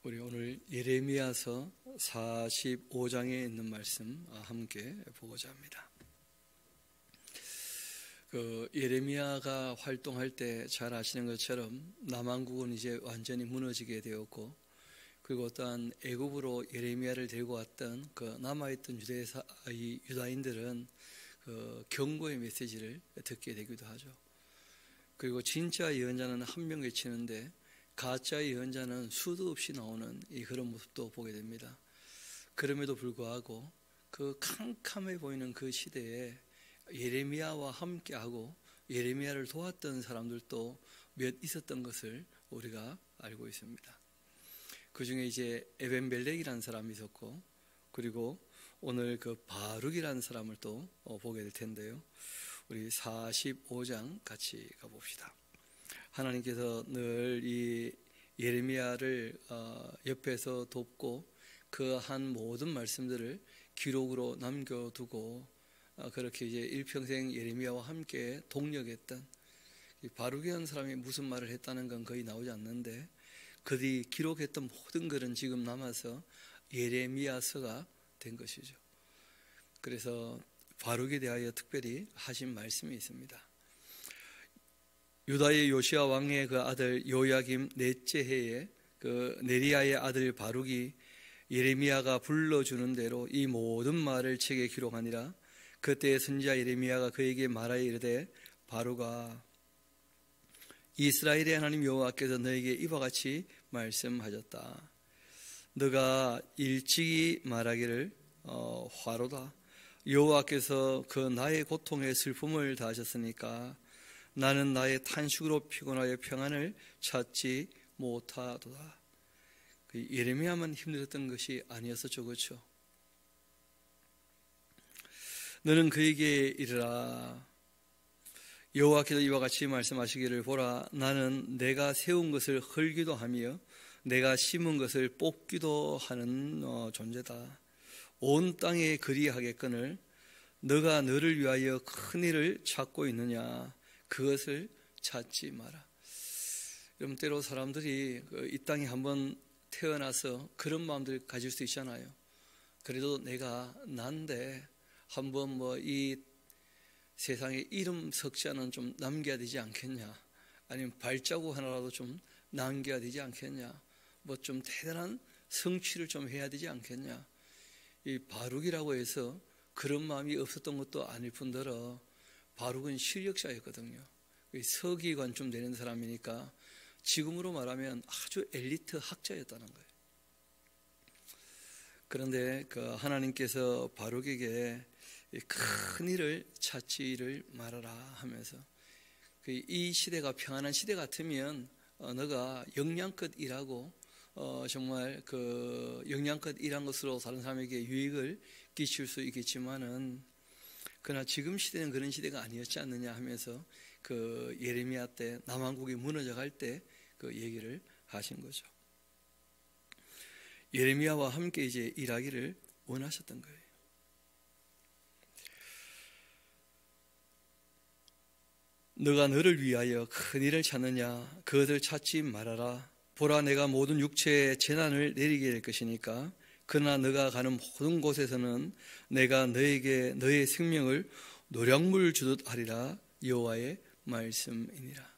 우리 오늘 예레미야서 45장에 있는 말씀 함께 보고자 합니다. 예레미야가 활동할 때 잘 아시는 것처럼 남왕국은 이제 완전히 무너지게 되었고, 그리고 또한 애굽으로 예레미야를 데리고 왔던 그 남아있던 유다인들은 그 경고의 메시지를 듣게 되기도 하죠. 그리고 진짜 예언자는 한 명 외치는데 가짜 예언자는 수도 없이 나오는 그런 모습도 보게 됩니다. 그럼에도 불구하고 그 캄캄해 보이는 그 시대에 예레미야와 함께하고 예레미야를 도왔던 사람들도 몇 있었던 것을 우리가 알고 있습니다. 그 중에 이제 에벤멜렉이라는 사람이 있었고, 그리고 오늘 그 바룩이라는 사람을 또 보게 될 텐데요. 우리 45장 같이 가봅시다. 하나님께서 늘 이 예레미야를 옆에서 돕고 그 한 모든 말씀들을 기록으로 남겨두고 그렇게 이제 일평생 예레미야와 함께 동력했던 바룩이라는 사람이 무슨 말을 했다는 건 거의 나오지 않는데, 그들이 기록했던 모든 글은 지금 남아서 예레미야서가 된 것이죠. 그래서 바룩에 대하여 특별히 하신 말씀이 있습니다. 유다의 요시야 왕의 그 아들 요야김 넷째 해에 그 네리야의 아들 바룩이 예레미야가 불러주는 대로 이 모든 말을 책에 기록하니라. 그때 선지자 예레미야가 그에게 말하여 이르되, 바룩아, 이스라엘의 하나님 여호와께서 너에게 이와 같이 말씀하셨다. 너가 일찍이 말하기를 화로다. 여호와께서 그 나의 고통에 슬픔을 다하셨으니까 나는 나의 탄식으로 피곤하여 평안을 찾지 못하도다. 예레미야만 힘들었던 것이 아니었었죠, 그렇죠? 너는 그에게 이르라. 여호와께서 이와 같이 말씀하시기를, 보라, 나는 내가 세운 것을 헐기도 하며 내가 심은 것을 뽑기도 하는 존재다. 온 땅에 그리하겠거늘 너가 너를 위하여 큰 일을 찾고 있느냐? 그것을 찾지 마라. 여러분, 때로 사람들이 이 땅에 한번 태어나서 그런 마음들 가질 수 있잖아요. 그래도 내가 난데 한번 이 세상에 이름 석자는 좀 남겨야 되지 않겠냐, 아니면 발자국 하나라도 좀 남겨야 되지 않겠냐, 좀 대단한 성취를 좀 해야 되지 않겠냐. 이 바룩이라고 해서 그런 마음이 없었던 것도 아닐 뿐더러 바룩은 실력자였거든요. 서기관쯤 되는 사람이니까 지금으로 말하면 아주 엘리트 학자였다는 거예요. 그런데 그 하나님께서 바룩에게 큰 일을 찾지를 말아라 하면서, 이 시대가 평안한 시대 같으면 너가 역량껏 일하고 정말 그 역량껏 일한 것으로 다른 사람에게 유익을 끼칠 수 있겠지만은, 그러나 지금 시대는 그런 시대가 아니었지 않느냐 하면서 그 예레미야 때 남왕국이 무너져 갈 때 그 얘기를 하신 거죠. 예레미야와 함께 이제 일하기를 원하셨던 거예요. 너가 너를 위하여 큰 일을 찾느냐? 그것을 찾지 말아라. 보라, 내가 모든 육체에 재난을 내리게 될 것이니까. 그러나 너가 가는 모든 곳에서는 내가 너에게 너의 생명을 노량물 주듯 하리라. 여호와의 말씀이니라.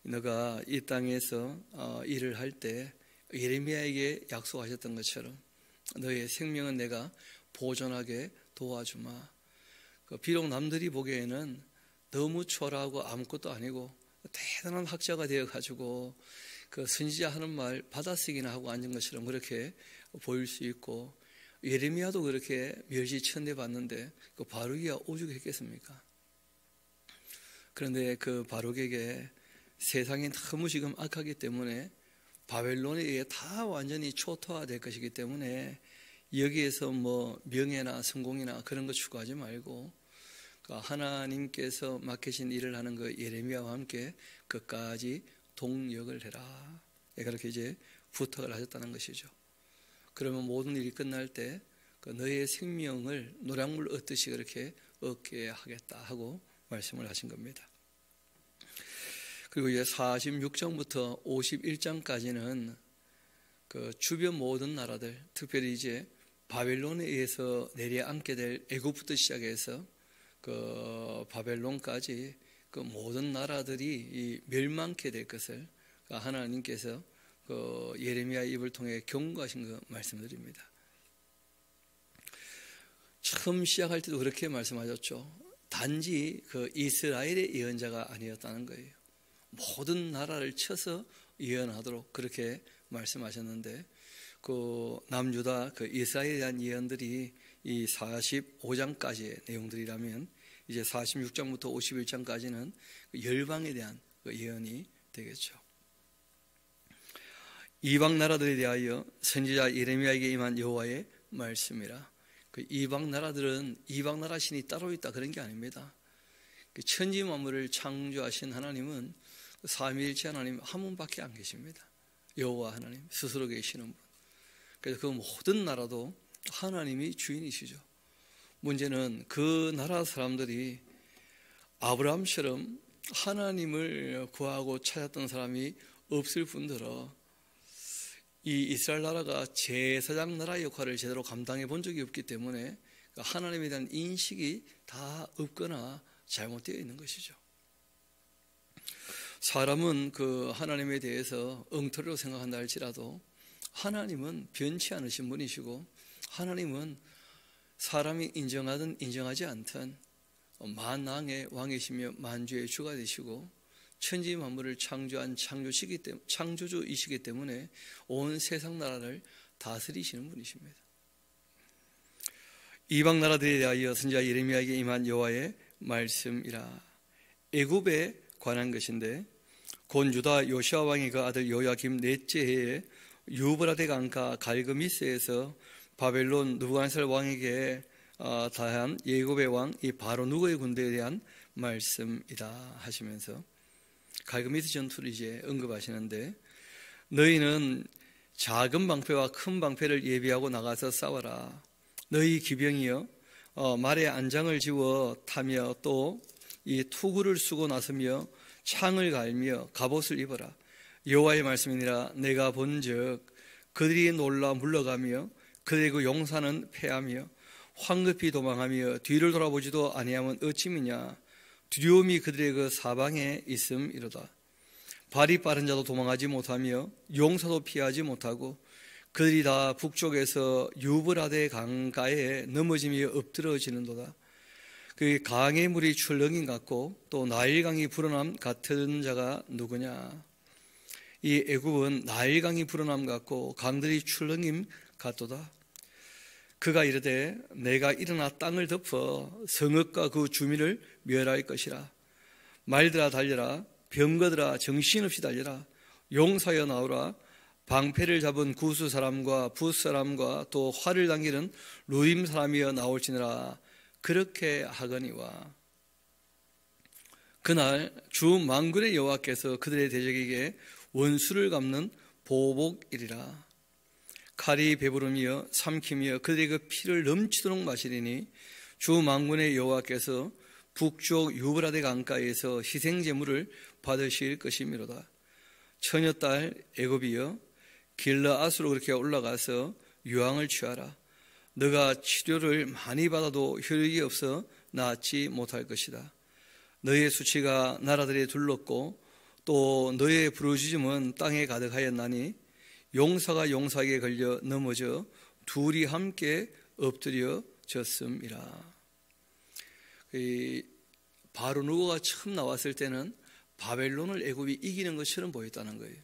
너가 이 땅에서 일을 할 때 예레미야에게 약속하셨던 것처럼 너의 생명은 내가 보존하게 도와주마. 비록 남들이 보기에는 너무 초라하고 아무것도 아니고 대단한 학자가 되어가지고 그 선지자 하는 말 받아쓰기나 하고 앉은 것처럼 그렇게 보일 수 있고, 예레미야도 그렇게 멸시천대받는데 그 바룩이가 오죽했겠습니까? 그런데 그 바룩에게 세상이 너무 지금 악하기 때문에 바벨론에 의해 다 완전히 초토화될 것이기 때문에 여기에서 명예나 성공이나 그런 거 추구하지 말고 하나님께서 맡기신 일을 하는 그 예레미야와 함께 끝까지 동력을 해라. 그렇게 이제 부탁을 하셨다는 것이죠. 그러면 모든 일이 끝날 때 너의 생명을 노량물 얻듯이 그렇게 얻게 하겠다 하고 말씀을 하신 겁니다. 그리고 이제 46장부터 51장까지는 그 주변 모든 나라들, 특별히 이제 바벨론에 의해서 내려앉게 될 애굽부터 시작해서 그 바벨론까지 그 모든 나라들이 이 멸망케 될 것을 하나님께서 그 예레미야 입을 통해 경고하신 거 말씀드립니다. 처음 시작할 때도 그렇게 말씀하셨죠. 단지 그 이스라엘의 예언자가 아니었다는 거예요. 모든 나라를 쳐서 예언하도록 그렇게 말씀하셨는데, 그 남유다 그 이스라엘에 대한 예언들이 이 45장까지의 내용들이라면 이제 46장부터 51장까지는 열방에 대한 그 예언이 되겠죠. 이방 나라들에 대하여 선지자 예레미야에게 임한 여호와의 말씀이라. 그 이방 나라들은 이방 나라 신이 따로 있다 그런 게 아닙니다. 그 천지 만물을 창조하신 하나님은 삼위일체 하나님 한 분밖에 안 계십니다. 여호와 하나님 스스로 계시는 분. 그래서 그 모든 나라도 하나님이 주인이시죠. 문제는 그 나라 사람들이 아브라함처럼 하나님을 구하고 찾았던 사람이 없을 뿐더러 이 이스라엘 나라가 제사장 나라 역할을 제대로 감당해 본 적이 없기 때문에 하나님에 대한 인식이 다 없거나 잘못되어 있는 것이죠. 사람은 그 하나님에 대해서 엉터리로 생각한다 할지라도 하나님은 변치 않으신 분이시고, 하나님은 사람이 인정하든 인정하지 않든 만왕의 왕이시며 만주의 주가 되시고 천지 만물을 창조한 창조주이시기 때문에 온 세상 나라를 다스리시는 분이십니다. 이방 나라들에 대하여 선지자 예레미야에게 임한 여호와의 말씀이라. 애굽에 관한 것인데, 곧 유다 요시아 왕의 그 아들 요야김 넷째 해에 유브라데 강가 갈그미스에서 바벨론 느부갓네살 왕에게 다한 예굽의 왕 이 바로 누고의 군대에 대한 말씀이다 하시면서 갈그미스 전투를 이제 언급하시는데, 너희는 작은 방패와 큰 방패를 예비하고 나가서 싸워라. 너희 기병이여 말에 안장을 지워 타며 또 이 투구를 쓰고 나서며 창을 갈며 갑옷을 입어라. 여호와의 말씀이니라. 내가 본즉 그들이 놀라 물러가며 그들의 그 용사는 패하며 황급히 도망하며 뒤를 돌아보지도 아니하면 어찌미냐. 두려움이 그들의 그 사방에 있음이로다. 발이 빠른 자도 도망하지 못하며 용사도 피하지 못하고 그들이 다 북쪽에서 유브라데 강가에 넘어지며 엎드러지는도다. 그 강의 물이 출렁임 같고 또 나일강이 불어남 같은 자가 누구냐. 이 애굽은 나일강이 불어남 같고 강들이 출렁임 같도다. 그가 이르되 내가 일어나 땅을 덮어 성읍과 그 주민을 멸할 것이라. 말들아 달려라. 병거들아 정신없이 달려라. 용사여 나오라. 방패를 잡은 구스 사람과 붓 사람과 또 활을 당기는 루임 사람이여 나올지니라. 그렇게 하거니와. 그날 주 만군의 여호와께서 그들의 대적에게 원수를 갚는 보복이리라. 칼이 배부르며 삼키며 그들의 그 피를 넘치도록 마시리니 주 만군의 여호와께서 북쪽 유브라데 강가에서 희생제물을 받으실 것이미로다. 처녀딸 애굽이여 길르앗으로 그렇게 올라가서 유황을 취하라. 너가 치료를 많이 받아도 효력이 없어 낫지 못할 것이다. 너의 수치가 나라들에 둘렀고 또 너의 부르짖음은 땅에 가득하였나니 용사가 용사에게 걸려 넘어져 둘이 함께 엎드려졌음이라. 바로 누고가 처음 나왔을 때는 바벨론을 애굽이 이기는 것처럼 보였다는 거예요.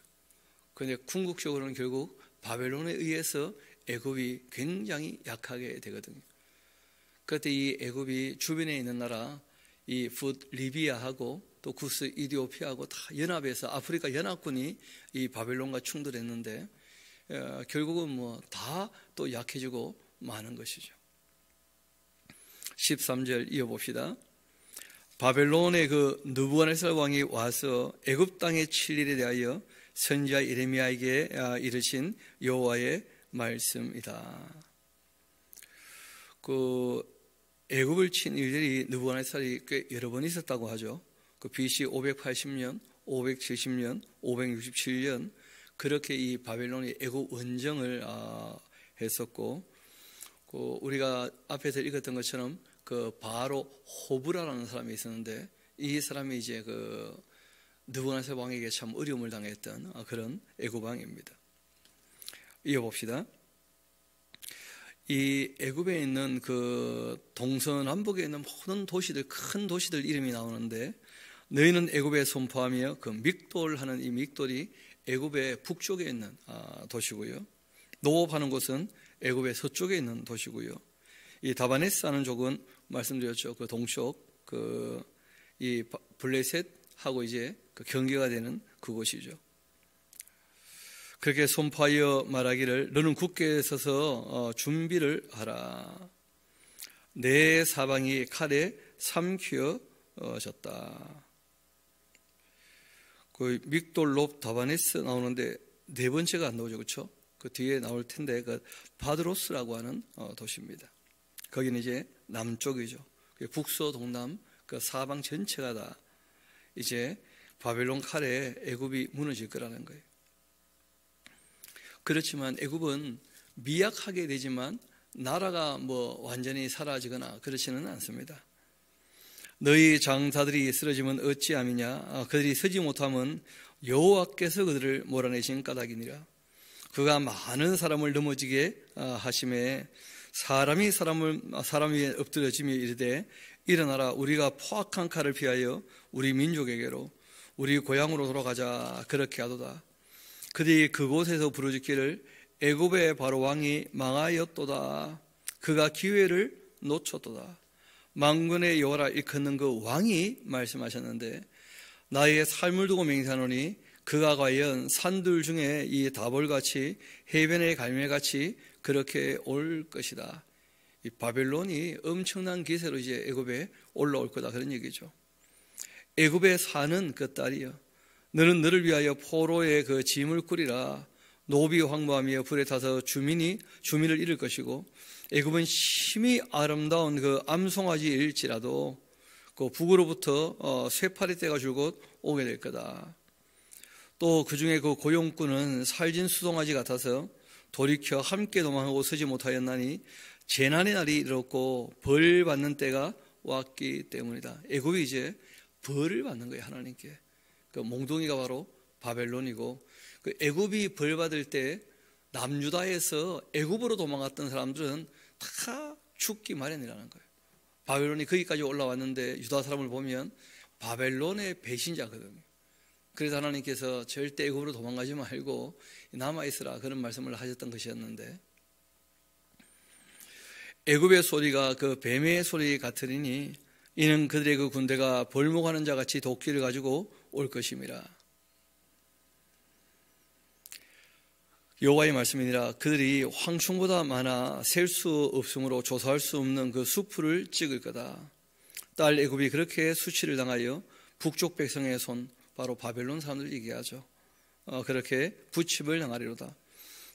그런데 궁극적으로는 결국 바벨론에 의해서 애굽이 굉장히 약하게 되거든요. 그때 이 애굽이 주변에 있는 나라 이 붓 리비아하고 또 구스 이디오피아하고 다 연합해서 아프리카 연합군이 이 바벨론과 충돌했는데 결국은 뭐 다 또 약해지고 마는 것이죠. 13절 이어봅시다. 바벨론의 그 느부갓네살 왕이 와서 애굽 땅에 칠 일에 대하여 선지자 예레미야에게 이르신 여호와의 말씀이다. 그 애굽을 친 일들이 느부갓네살이 꽤 여러 번 있었다고 하죠. 그 BC 580년, 570년, 567년 그렇게 이 바벨론이 애굽 원정을 했었고, 우리가 앞에서 읽었던 것처럼 그 바로 호브라라는 사람이 있었는데, 이 사람이 이제 그 느부갓네살 왕에게 참 어려움을 당했던 그런 애굽 왕입니다. 이어봅시다. 이 애굽에 있는 그 동서남북에 있는 모든 도시들, 큰 도시들 이름이 나오는데, 너희는 애굽에 선포하며 그 믹돌 하는 이 믹돌이 애굽의 북쪽에 있는 도시고요. 노업하는 곳은 애굽의 서쪽에 있는 도시고요. 이 다바네스 하는 족은 말씀드렸죠. 그 동쪽 이 블레셋하고 이제 그 경계가 되는 그곳이죠. 그렇게 선포하여 말하기를 너는 굳게 서서 준비를 하라. 내 사방이 칼에 삼키어졌다. 그 믹돌롭 다바네스 나오는데 네 번째가 안 나오죠, 그렇죠? 그 뒤에 나올 텐데 그 바드로스라고 하는 도시입니다. 거기는 이제 남쪽이죠. 북서 동남 그 사방 전체가 다 이제 바벨론 칼에 애굽이 무너질 거라는 거예요. 그렇지만 애굽은 미약하게 되지만 나라가 완전히 사라지거나 그렇지는 않습니다. 너희 장사들이 쓰러지면 어찌함이냐? 그들이 서지 못하면 여호와께서 그들을 몰아내신 까닭이니라. 그가 많은 사람을 넘어지게 하심에 사람이 사람 위에 엎드려지며 이르되 일어나라, 우리가 포악한 칼을 피하여 우리 민족에게로 우리 고향으로 돌아가자. 그렇게 하도다. 그들이 그곳에서 부르짖기를 애굽의 바로 왕이 망하였도다. 그가 기회를 놓쳤도다. 만군의 여호와라 일컫는 그 왕이 말씀하셨는데 나의 삶을 두고 맹세하노니 그가 과연 산들 중에 이 다볼같이 해변의 갈매같이 그렇게 올 것이다. 이 바벨론이 엄청난 기세로 이제 애굽에 올라올 거다, 그런 얘기죠. 애굽에 사는 그 딸이여, 너는 너를 위하여 포로의 그 짐을 꾸리라. 노비 황무하며 불에 타서 주민을 잃을 것이고 애굽은 심히 아름다운 그 암송아지일지라도 그 북으로부터 쇠파리 떼가 줄곧 오게 될 거다. 또 그중에 그 고용꾼은 살진 수송아지 같아서 돌이켜 함께 도망하고 서지 못하였나니 재난의 날이 이르렀고 벌 받는 때가 왔기 때문이다. 애굽이 이제 벌을 받는 거예요, 하나님께. 그 몽둥이가 바로 바벨론이고, 그 애굽이 벌 받을 때 남유다에서 애굽으로 도망갔던 사람들은 다 죽기 마련이라는 거예요. 바벨론이 거기까지 올라왔는데 유다 사람을 보면 바벨론의 배신자거든요. 그래서 하나님께서 절대 애굽으로 도망가지 말고 남아있으라, 그런 말씀을 하셨던 것이었는데, 애굽의 소리가 그 뱀의 소리 같으리니 이는 그들의 그 군대가 벌목하는 자 같이 도끼를 가지고 올 것임이라. 여호와의 말씀이니라. 그들이 황충보다 많아 셀 수 없으므로 조사할 수 없는 그 수풀을 찍을 거다. 딸 애굽이 그렇게 수치를 당하여 북쪽 백성의 손, 바로 바벨론 사람들 얘기하죠. 그렇게 부침을 당하리로다.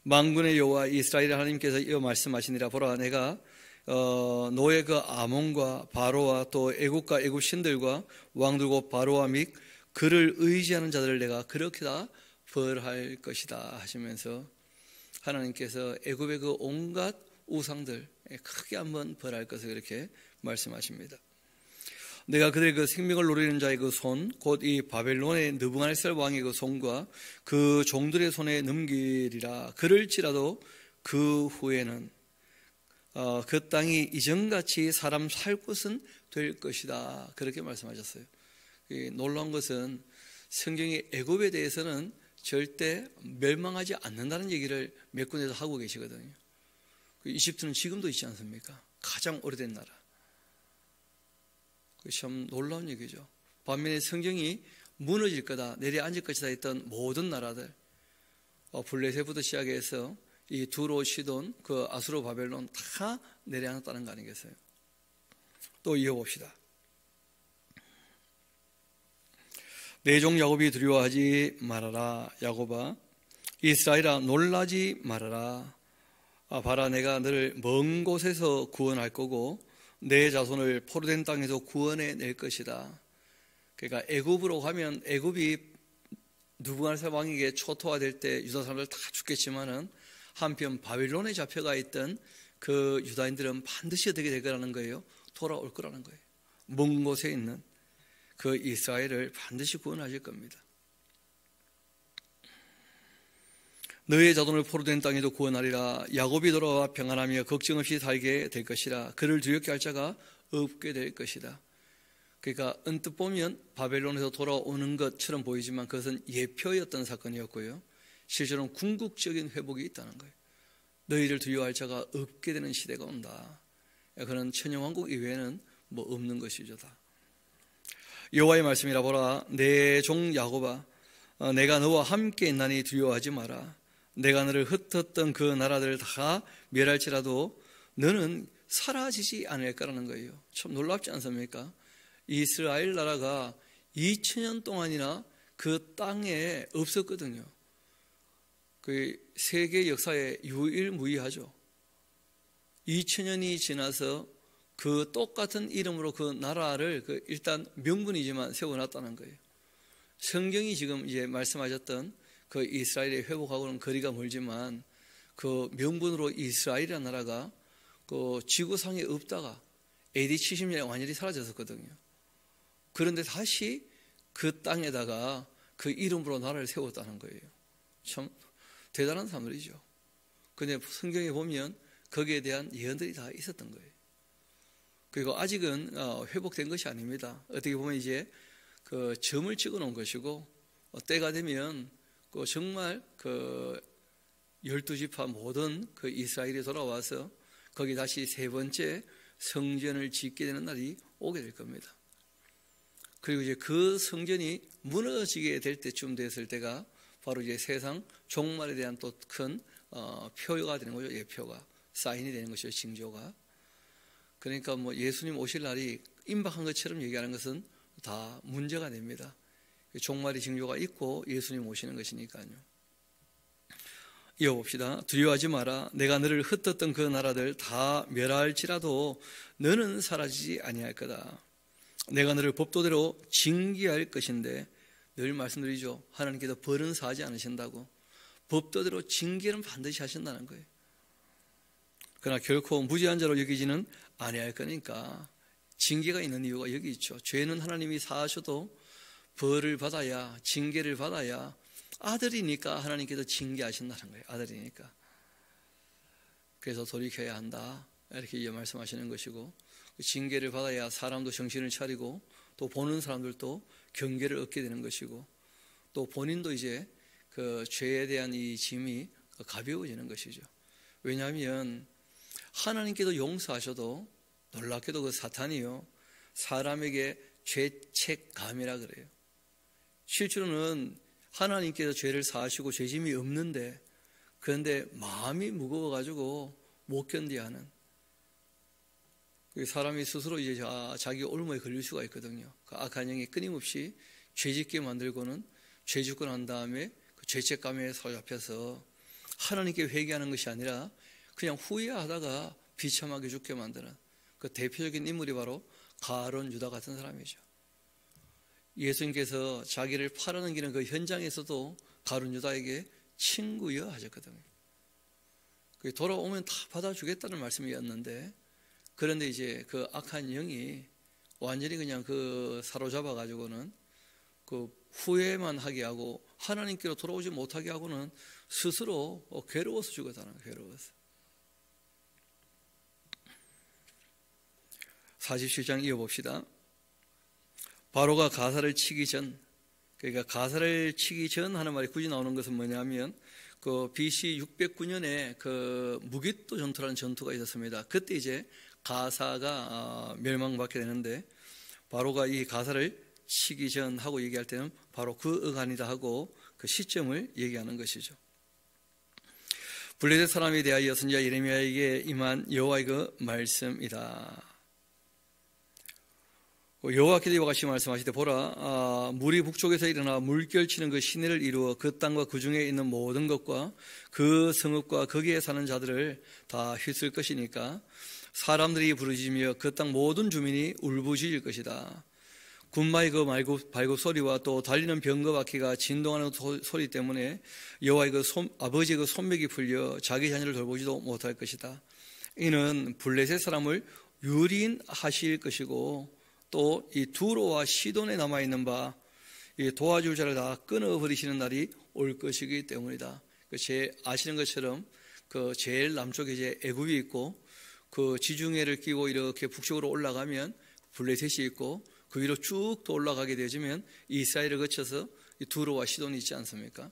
만군의 여호와 이스라엘 하나님께서 이어 말씀하시니라. 보라, 내가 너의 그 아몬과 바로와 또 애굽과 애굽 신들과 왕들과 바로와 및 그를 의지하는 자들을 내가 그렇게 다 벌할 것이다 하시면서 하나님께서 애굽의 그 온갖 우상들 크게 한번 벌할 것을 그렇게 말씀하십니다. 내가 그들의 그 생명을 노리는 자의 그 손, 곧 이 바벨론의 느부갓네살 왕의 그 손과 그 종들의 손에 넘기리라. 그럴지라도 그 후에는 그 땅이 이전같이 사람 살 곳은 될 것이다. 그렇게 말씀하셨어요. 놀라운 것은 성경이 애굽에 대해서는 절대 멸망하지 않는다는 얘기를 몇 군데서 하고 계시거든요. 이집트는 지금도 있지 않습니까? 가장 오래된 나라. 참 놀라운 얘기죠. 반면에 성경이 무너질 거다, 내려앉을 것이다 했던 모든 나라들, 블레셋부터 시작해서 이 두로, 시돈, 그 아수르, 바벨론 다 내려앉았다는 거 아니겠어요? 또 이어봅시다. 내 종 야곱이 두려워하지 말아라. 야곱아, 이스라엘아, 놀라지 말아라. 봐라, 내가 너를 먼 곳에서 구원할 거고 내 자손을 포로된 땅에서 구원해 낼 것이다. 그러니까 애굽으로 가면 애굽이 느부갓네살 왕에게 초토화될 때 유다 사람들 다 죽겠지만은 한편 바빌론에 잡혀가 있던 그 유다인들은 반드시 어떻게 될 거라는 거예요? 돌아올 거라는 거예요. 먼 곳에 있는 그 이스라엘을 반드시 구원하실 겁니다. 너의 자손을 포로된 땅에도 구원하리라. 야곱이 돌아와 평안하며 걱정 없이 살게 될 것이라. 그를 두렵게 할 자가 없게 될 것이다. 그러니까 언뜻 보면 바벨론에서 돌아오는 것처럼 보이지만 그것은 예표였던 사건이었고요. 실제로는 궁극적인 회복이 있다는 거예요. 너희를 두려워할 자가 없게 되는 시대가 온다. 그런 천년왕국 이외에는 뭐 없는 것이죠. 다. 여호와의 말씀이라. 보라, 내 종 야곱아, 내가 너와 함께 있나니 두려워하지 마라. 내가 너를 흩었던 그 나라들을 다 멸할지라도 너는 사라지지 않을 거라는 거예요. 참 놀랍지 않습니까? 이스라엘 나라가 2000년 동안이나 그 땅에 없었거든요. 그 세계 역사에 유일무이하죠. 2000년이 지나서 그 똑같은 이름으로 그 나라를 일단 명분이지만 세워놨다는 거예요. 성경이 지금 이제 말씀하셨던 그 이스라엘의 회복하고는 거리가 멀지만 그 명분으로 이스라엘이라는 나라가 그 지구상에 없다가 AD 70년에 완전히 사라졌었거든요. 그런데 다시 그 땅에다가 그 이름으로 나라를 세웠다는 거예요. 참 대단한 사물이죠. 그런데 성경에 보면 거기에 대한 예언들이 다 있었던 거예요. 그리고 아직은 회복된 것이 아닙니다. 어떻게 보면 이제 그 점을 찍어 놓은 것이고 때가 되면 정말 그 12지파 모든 그 이스라엘이 돌아와서 거기 다시 세 번째 성전을 짓게 되는 날이 오게 될 겁니다. 그리고 이제 그 성전이 무너지게 될 때쯤 됐을 때가 바로 이제 세상 종말에 대한 또 큰 표가 되는 거죠. 예표가 사인이 되는 것이죠. 징조가. 그러니까 뭐 예수님 오실 날이 임박한 것처럼 얘기하는 것은 다 문제가 됩니다. 종말의 징조가 있고 예수님 오시는 것이니까요. 이어봅시다. 두려워하지 마라. 내가 너를 흩었던 그 나라들 다 멸할지라도 너는 사라지지 아니할 거다. 내가 너를 법도대로 징계할 것인데, 늘 말씀드리죠. 하나님께서 벌은 사하지 않으신다고. 법도대로 징계는 반드시 하신다는 거예요. 그러나 결코 무죄한 자로 여기지는 아니할 거니까 징계가 있는 이유가 여기 있죠. 죄는 하나님이 사하셔도 벌을 받아야, 징계를 받아야, 아들이니까 하나님께서 징계하신다는 거예요. 아들이니까. 그래서 돌이켜야 한다, 이렇게 말씀하시는 것이고, 징계를 받아야 사람도 정신을 차리고 또 보는 사람들도 경계를 얻게 되는 것이고, 또 본인도 이제 그 죄에 대한 이 짐이 가벼워지는 것이죠. 왜냐하면 하나님께도 용서하셔도 놀랍게도 그 사탄이요, 사람에게 죄책감이라 그래요. 실제로는 하나님께서 죄를 사하시고 죄짐이 없는데, 그런데 마음이 무거워가지고 못 견디하는, 사람이 스스로 이제 자기 올무에 걸릴 수가 있거든요. 그 악한 영이 끊임없이 죄짓게 만들고는 죄 짓고 난 다음에 그 죄책감에 사로잡혀서 하나님께 회개하는 것이 아니라 그냥 후회하다가 비참하게 죽게 만드는 그 대표적인 인물이 바로 가룟 유다 같은 사람이죠. 예수님께서 자기를 팔아넘기는 그 현장에서도 가룟 유다에게 친구여 하셨거든요. 돌아오면 다 받아주겠다는 말씀이었는데, 그런데 이제 그 악한 영이 완전히 그냥 그 사로잡아 가지고는 그 후회만 하게 하고 하나님께로 돌아오지 못하게 하고는 스스로 괴로워서 죽었다는 거예요. 괴로워서. 47장 이어봅시다. 바로가 가사를 치기 전, 그러니까 가사를 치기 전 하는 말이 굳이 나오는 것은 뭐냐면, 그 BC 609년에 그 무기또 전투라는 전투가 있었습니다. 그때 이제 가사가 멸망받게 되는데, 바로가 이 가사를 치기 전 하고 얘기할 때는 바로 그 어간이다 하고 그 시점을 얘기하는 것이죠. 블레셋 사람에 대하여 선지자 예레미야에게 임한 여호와의 그 말씀이다. 여호와께서 이와 같이 말씀하시되, 보라, 물이 북쪽에서 일어나 물결치는 그 시내를 이루어 그 땅과 그 중에 있는 모든 것과 그 성읍과 거기에 사는 자들을 다 휩쓸 것이니까 사람들이 부르짖으며 그 땅 모든 주민이 울부짖을 것이다. 군마의 그 발굽 소리와 또 달리는 병거 바퀴가 진동하는 소리 때문에 여호와의 아버지의 그 손목이 풀려 자기 자녀를 돌보지도 못할 것이다. 이는 블레셋 사람을 유린하실 것이고 또 이 두로와 시돈에 남아있는 바 이 도와줄 자를 다 끊어버리시는 날이 올 것이기 때문이다. 아시는 것처럼 그 제일 남쪽에 이제 애굽이 있고 그 지중해를 끼고 이렇게 북쪽으로 올라가면 블레셋이 있고 그 위로 쭉 또 올라가게 되어지면 이스라엘을 거쳐서 두로와 시돈이 있지 않습니까?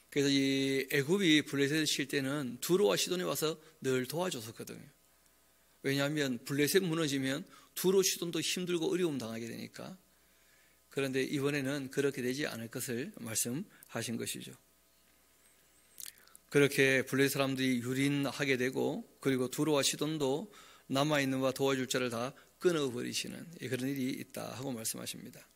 그래서 이 애굽이 블레셋을 칠 때는 두로와 시돈이 와서 늘 도와줬었거든요. 왜냐하면 블레셋 무너지면 두로 시돈도 힘들고 어려움 당하게 되니까. 그런데 이번에는 그렇게 되지 않을 것을 말씀하신 것이죠. 그렇게 블레셋 사람들이 유린하게 되고 그리고 두로와 시돈도 남아있는 바 도와줄 자를 다 끊어버리시는 그런 일이 있다 하고 말씀하십니다.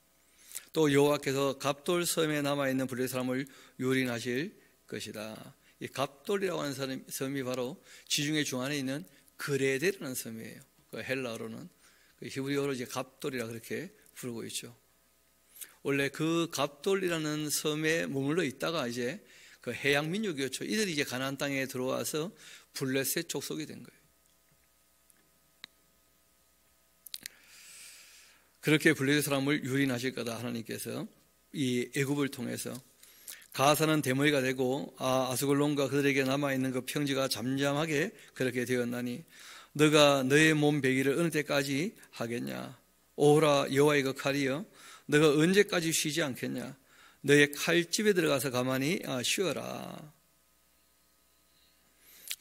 또 여호와께서 갑돌 섬에 남아있는 블레셋 사람을 유린하실 것이다. 이 갑돌이라고 하는 섬이 바로 지중해 중앙에 있는 그레데라는 섬이에요. 그 헬라어로는 히브리어로 이제 갑돌이라 그렇게 부르고 있죠. 원래 그 갑돌이라는 섬에 머물러 있다가 이제 그 해양 민족이었죠. 이들이 이제 가나안 땅에 들어와서 블레셋 족속이 된 거예요. 그렇게 블레셋 사람을 유린하실 거다 하나님께서 이 애굽을 통해서. 가사는 대머리가 되고 아스글론과 그들에게 남아있는 그 평지가 잠잠하게 그렇게 되었나니 너가 너의 몸 배기를 어느 때까지 하겠냐. 오호라 여호와의 그 칼이여 너가 언제까지 쉬지 않겠냐. 너의 칼집에 들어가서 가만히 쉬어라.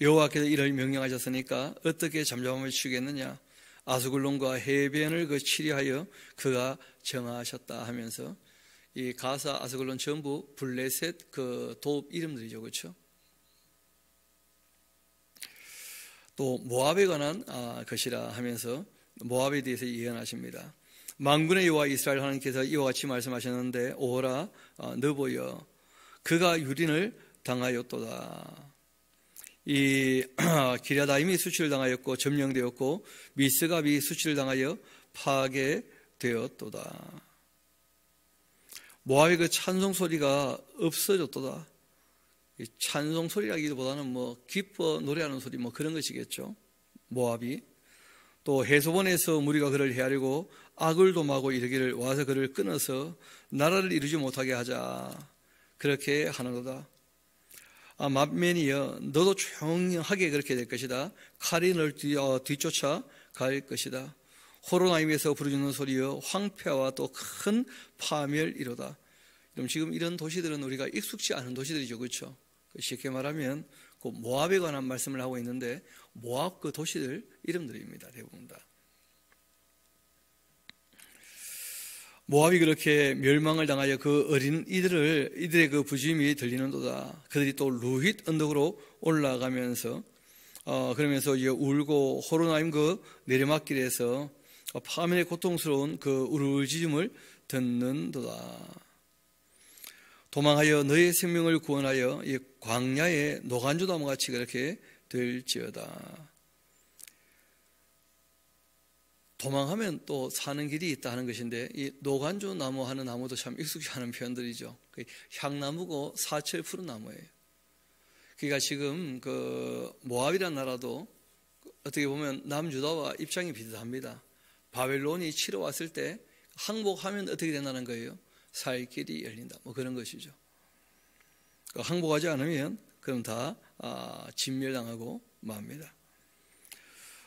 여호와께서 이를 명령하셨으니까 어떻게 잠잠함을 취겠느냐. 아스글론과 해변을 그 치리하여 그가 정하셨다 하면서 이 가사, 아스글론 전부 블레셋 그 도읍 이름들이죠, 그렇죠? 또 모압에 관한 것이라 하면서 모압에 대해서 예언하십니다. 만군의 여호와 이스라엘 하나님께서 이와 같이 말씀하셨는데 오호라 너 보여 그가 유린을 당하였도다. 이 기랴다임이 수치를 당하였고 점령되었고 미스갑이 수치를 당하여 파괴되었도다. 모압의 그 찬송 소리가 없어졌도다. 이 찬송 소리라기보다는 뭐 기뻐 노래하는 소리 뭐 그런 것이겠죠. 모압이 또 해소본에서 무리가 그를 헤아리고 악을 dom하고 이르기를 와서 그를 끊어서 나라를 이루지 못하게 하자. 그렇게 하는도다. 맏맨이여 너도 조용하게 그렇게 될 것이다. 칼이 널 뒤쫓아 갈 것이다. 호로나임에서 부르짖는 소리여 황폐와 또 큰 파멸이로다. 그럼 지금 이런 도시들은 우리가 익숙지 않은 도시들이죠, 그렇죠? 쉽게 말하면 그 모압에 관한 말씀을 하고 있는데 모압 그 도시들 이름들입니다, 대부분 다. 모압이 그렇게 멸망을 당하여 그 어린 이들의 그 부짐이 들리는도다. 그들이 또 루힛 언덕으로 올라가면서 그러면서 이제 울고 호로나임 그 내리막길에서 파멸의 고통스러운 그 울울짖음을 듣는도다. 도망하여 너의 생명을 구원하여 이 광야의 노간주나무 같이 그렇게 될지어다. 도망하면 또 사는 길이 있다 하는 것인데 이 노간주나무 하는 나무도 참 익숙지 않은 표현들이죠. 향나무고 사철 푸른 나무예요. 그러니까 지금 그 모압이라는 나라도 어떻게 보면 남유다와 입장이 비슷합니다. 바벨론이 치러 왔을 때 항복하면 어떻게 된다는 거예요? 살 길이 열린다. 뭐 그런 것이죠. 항복하지 않으면 그럼 다 진멸당하고 맙니다.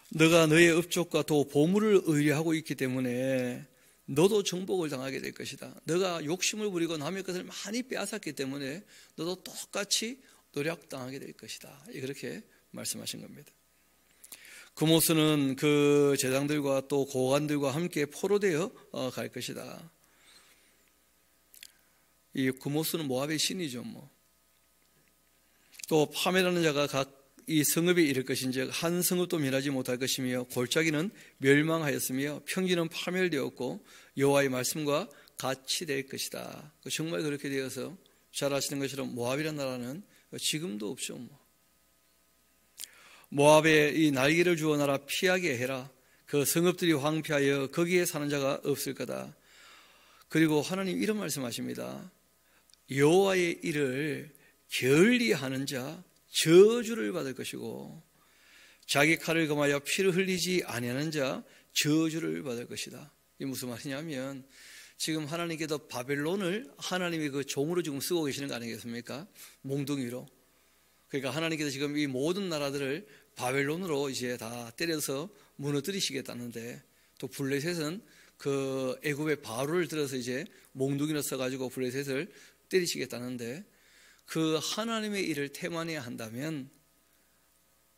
너가 너의 업적과 또 보물을 의뢰하고 있기 때문에 너도 정복을 당하게 될 것이다. 너가 욕심을 부리고 남의 것을 많이 빼앗았기 때문에 너도 똑같이 노략당하게 될 것이다. 그렇게 말씀하신 겁니다. 그모스는 그 제장들과 또 고관들과 함께 포로되어 갈 것이다. 이 그모스는 모압의 신이죠. 또 파메라는 자가 각 이 성읍에 이를 것인즉 한 성읍도 멸하지 못할 것이며 골짜기는 멸망하였으며 평지는 파멸되었고 여호와의 말씀과 같이 될 것이다. 정말 그렇게 되어서 잘 아시는 것처럼 모압이라는 나라는 지금도 없죠. 모압에 이 날개를 주어 나라 피하게 해라. 그 성읍들이 황폐하여 거기에 사는 자가 없을 거다. 그리고 하나님 이런 말씀하십니다. 여호와의 일을 게을리하는 자 저주를 받을 것이고 자기 칼을 금하여 피를 흘리지 아니하는 자 저주를 받을 것이다. 이게 무슨 말이냐면 지금 하나님께서 바벨론을 하나님의 그 종으로 지금 쓰고 계시는 거 아니겠습니까? 몽둥이로. 그러니까 하나님께서 지금 이 모든 나라들을 바벨론으로 이제 다 때려서 무너뜨리시겠다는데 또 블레셋은 그 애굽의 바로를 들어서 이제 몽둥이로 써가지고 블레셋을 때리시겠다는데 그 하나님의 일을 태만해야 한다면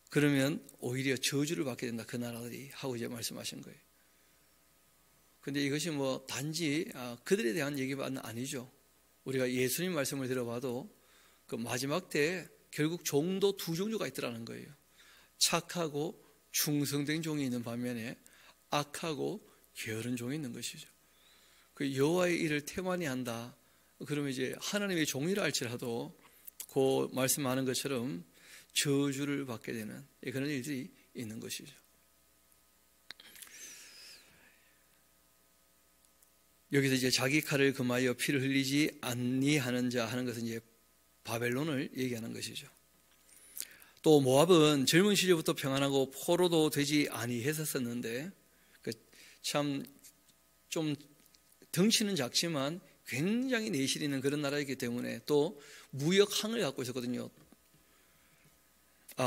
그러면 오히려 저주를 받게 된다. 그 나라들이 하고 이제 말씀하신 거예요. 근데 이것이 뭐 단지 그들에 대한 얘기만 아니죠. 우리가 예수님 말씀을 들어봐도 그 마지막 때 결국 종도 두 종류가 있더라는 거예요. 착하고 충성된 종이 있는 반면에 악하고 게으른 종이 있는 것이죠. 그 여호와의 일을 태만히 한다. 그러면 이제 하나님의 종이라 할지라도 그 말씀하는 것처럼 저주를 받게 되는 그런 일들이 있는 것이죠. 여기서 이제 자기 칼을 금하여 피를 흘리지 아니하는 자 하는 것은 이제 바벨론을 얘기하는 것이죠. 또 모압은 젊은 시절부터 평안하고 포로도 되지 아니했었는데 참 좀 덩치는 작지만 굉장히 내실 있는 그런 나라이기 때문에 또 무역항을 갖고 있었거든요.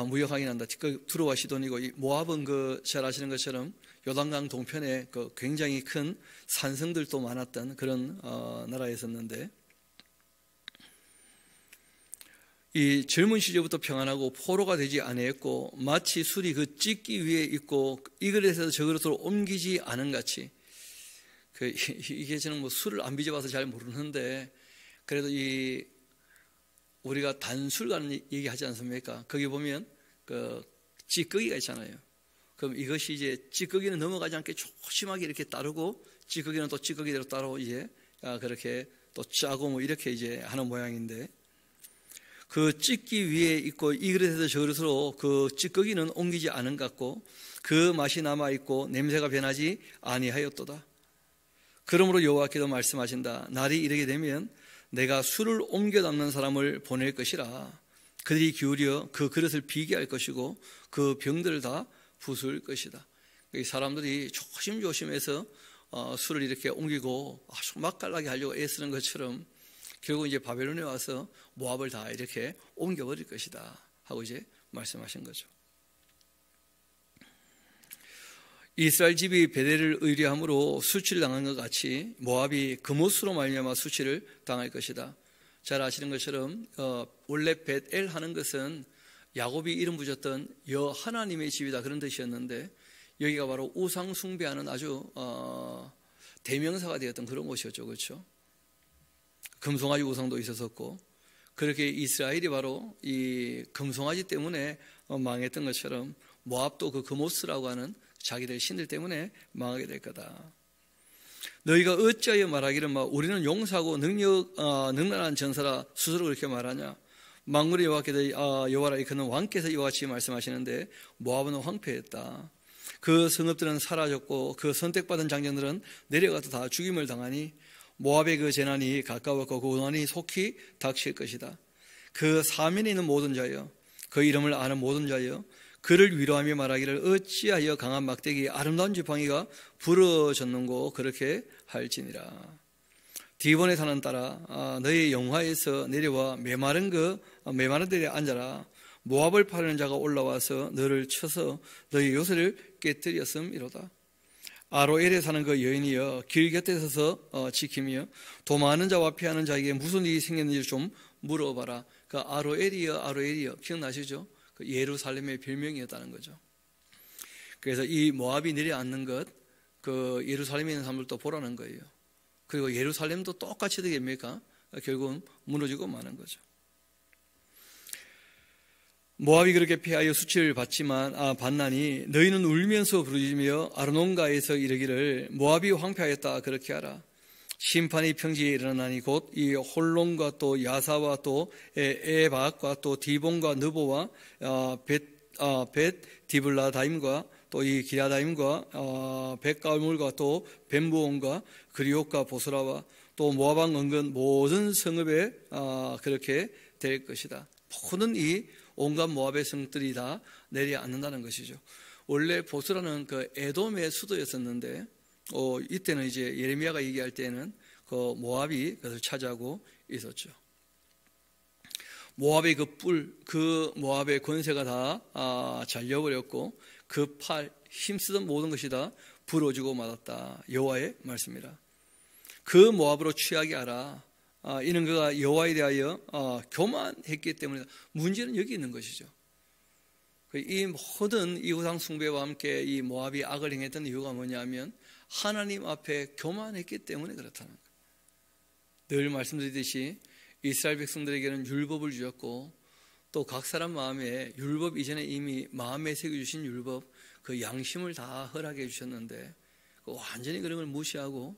무역항이 난다. 두로와 시돈이고 모압은 잘 아시는 것처럼 요단강 동편에 굉장히 큰 산성들도 많았던 그런 나라였었는데 이 젊은 시절부터 평안하고 포로가 되지 아니했고 마치 술이 그 찢기 위에 있고 이 그릇에서 저 그릇으로 옮기지 않은 같이 이게 저는 뭐 술을 안 빚어봐서 잘 모르는데 그래도 우리가 단술 가는 얘기 하지 않습니까? 거기 보면 찌꺼기가 있잖아요. 그럼 이것이 이제 찌꺼기는 넘어가지 않게 조심하게 이렇게 따르고 찌꺼기는 또 찌꺼기대로 따로 이제 그렇게 또 짜고 뭐 이렇게 이제 하는 모양인데 그 찢기 위에 있고 이 그릇에서 저 그릇으로 그 찌꺼기는 옮기지 않은 것 같고 그 맛이 남아 있고 냄새가 변하지 아니하였도다. 그러므로 여호와께서 말씀하신다. 날이 이르게 되면 내가 술을 옮겨 담는 사람을 보낼 것이라. 그들이 기울여 그 그릇을 비게 할 것이고 그 병들을 다 부술 것이다. 사람들이 조심조심해서 술을 이렇게 옮기고 아주 맛깔나게 하려고 애쓰는 것처럼 결국 이제 바벨론에 와서 모압을 다 이렇게 옮겨버릴 것이다 하고 이제 말씀하신 거죠. 이스라엘 집이 베델을 의뢰함으로 수치를 당한 것 같이 모압이 그못으로 말미암아 수치를 당할 것이다. 잘 아시는 것처럼 원래 벳엘 하는 것은 야곱이 이름 붙였던 여 하나님의 집이다 그런 뜻이었는데 여기가 바로 우상 숭배하는 아주 대명사가 되었던 그런 곳이었죠. 그렇죠? 금송아지 우상도 있었었고 그렇게 이스라엘이 바로 이 금송아지 때문에 망했던 것처럼 모압도 그 그모스라고 하는 자기들 신들 때문에 망하게 될 거다. 너희가 어찌하여 말하기를 우리는 용사고 능란한 전사라 스스로 그렇게 말하냐. 만군의 여호와께서 여호와라 이크는 왕께서 이와 같이 말씀하시는데 모압은 황폐했다. 그 성읍들은 사라졌고 그 선택받은 장정들은 내려가서 다 죽임을 당하니 모압의 그 재난이 가까웠고 그 고난이 속히 닥칠 것이다. 그 사면에 있는 모든 자여 그 이름을 아는 모든 자여 그를 위로하며 말하기를 어찌하여 강한 막대기 아름다운 지팡이가 부러졌는고 그렇게 할지니라. 디본의 산은 따라 너희 영화에서 내려와 메마른 데에 앉아라. 모압을 파려는 자가 올라와서 너를 쳐서 너희 요새를 깨뜨렸음이로다. 아로엘에 사는 그 여인이여 길 곁에 서서 지키며 도망하는 자와 피하는 자에게 무슨 일이 생겼는지 좀 물어봐라. 그 아로엘이여 기억나시죠? 그 예루살렘의 별명이었다는 거죠. 그래서 이 모압이 내려앉는 것, 그 예루살렘에 있는 사람들도 보라는 거예요. 그리고 예루살렘도 똑같이 어떻게 됩니까? 결국은 무너지고 마는 거죠. 모압이 그렇게 피하여 수치를 받나니 너희는 울면서 부르짖으며 아르논가에서 이르기를 모압이 황폐하였다 그렇게 하라. 심판이 평지에 일어나니 곧 이 홀론과 또 야사와 또 에박과 또 디본과 느보와 벳 디블라다임과 또 이 기랴다임과 벳가울물과 또 벤부온과 그리옥과 보스라와 또 모압왕 은근 모든 성읍에 그렇게 될 것이다. 모든 이 온갖 모압의 성들이 다 내려앉는다는 것이죠. 원래 보스라는 그 에돔의 수도였었는데 이때는 이제 예레미야가 얘기할 때는 그 모압이 그것을 차지하고 있었죠. 모압의 그 모압의 권세가 다 잘려버렸고 그 팔 힘쓰던 모든 것이 다 부러지고 말았다. 여호와의 말씀이라. 그 모압으로 취하게 하라. 이는 그가 여호와에 대하여 교만했기 때문이다. 문제는 여기 있는 것이죠. 이 모든 이후상 숭배와 함께 이 모압이 악을 행했던 이유가 뭐냐면 하나님 앞에 교만했기 때문에 그렇다는 거예요. 늘 말씀드리듯이 이스라엘 백성들에게는 율법을 주었고 또 각 사람 마음에 율법 이전에 이미 마음에 새겨주신 율법 그 양심을 다 허락해 주셨는데 완전히 그런 걸 무시하고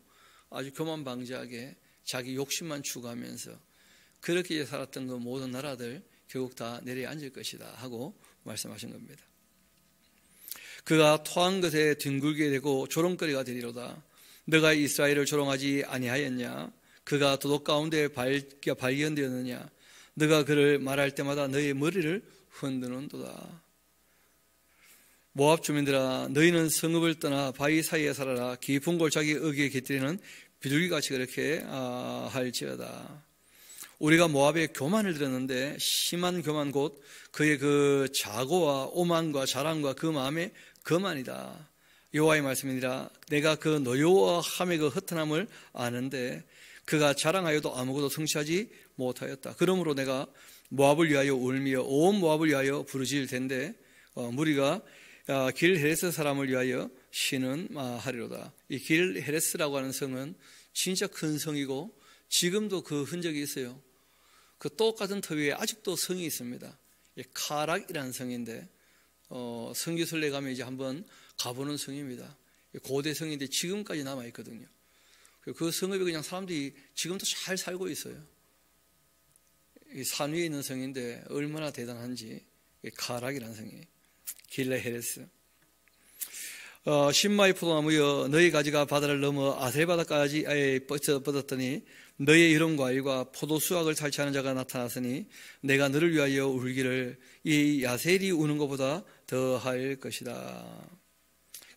아주 교만방자하게 자기 욕심만 추구하면서 그렇게 살았던 그 모든 나라들 결국 다 내려앉을 것이다 하고 말씀하신 겁니다. 그가 토한 것에 뒹굴게 되고 조롱거리가 되리로다. 너가 이스라엘을 조롱하지 아니하였냐? 그가 도둑 가운데 발견되었느냐? 너가 그를 말할 때마다 너의 머리를 흔드는도다. 모압 주민들아, 너희는 성읍을 떠나 바위 사이에 살아라. 깊은 골짜기 어귀에 깃들이는 비둘기같이 그렇게 할지어다. 우리가 모압의 교만을 들었는데 심한 교만 곧 그의 그 자고와 오만과 자랑과 그 마음의 거만이다. 여호와의 말씀이니라. 내가 그 노여워함의 그 허탄함을 아는데 그가 자랑하여도 아무것도 성취하지 못하였다. 그러므로 내가 모압을 위하여 울며 온 모압을 위하여 부르짖을 텐데 무리가 길 헤레스 사람을 위하여 신음하리로다. 이 길 헤레스라고 하는 성은 진짜 큰 성이고 지금도 그 흔적이 있어요. 그 똑같은 터 위에 아직도 성이 있습니다. 카락이라는 성인데 성지순례 가면 이제 한번 가보는 성입니다. 고대 성인데 지금까지 남아 있거든요. 그 성읍에 그냥 사람들이 지금도 잘 살고 있어요. 산 위에 있는 성인데 얼마나 대단한지 카락이라는 성이 길레 헤레스. 신마의 포도나무여 너희 가지가 바다를 넘어 아셀 바다까지 뻗었더니 너의 이런 과일과 포도 수확을 탈취하는 자가 나타났으니 내가 너를 위하여 울기를 이 야셀이 우는 것보다 더 할 것이다.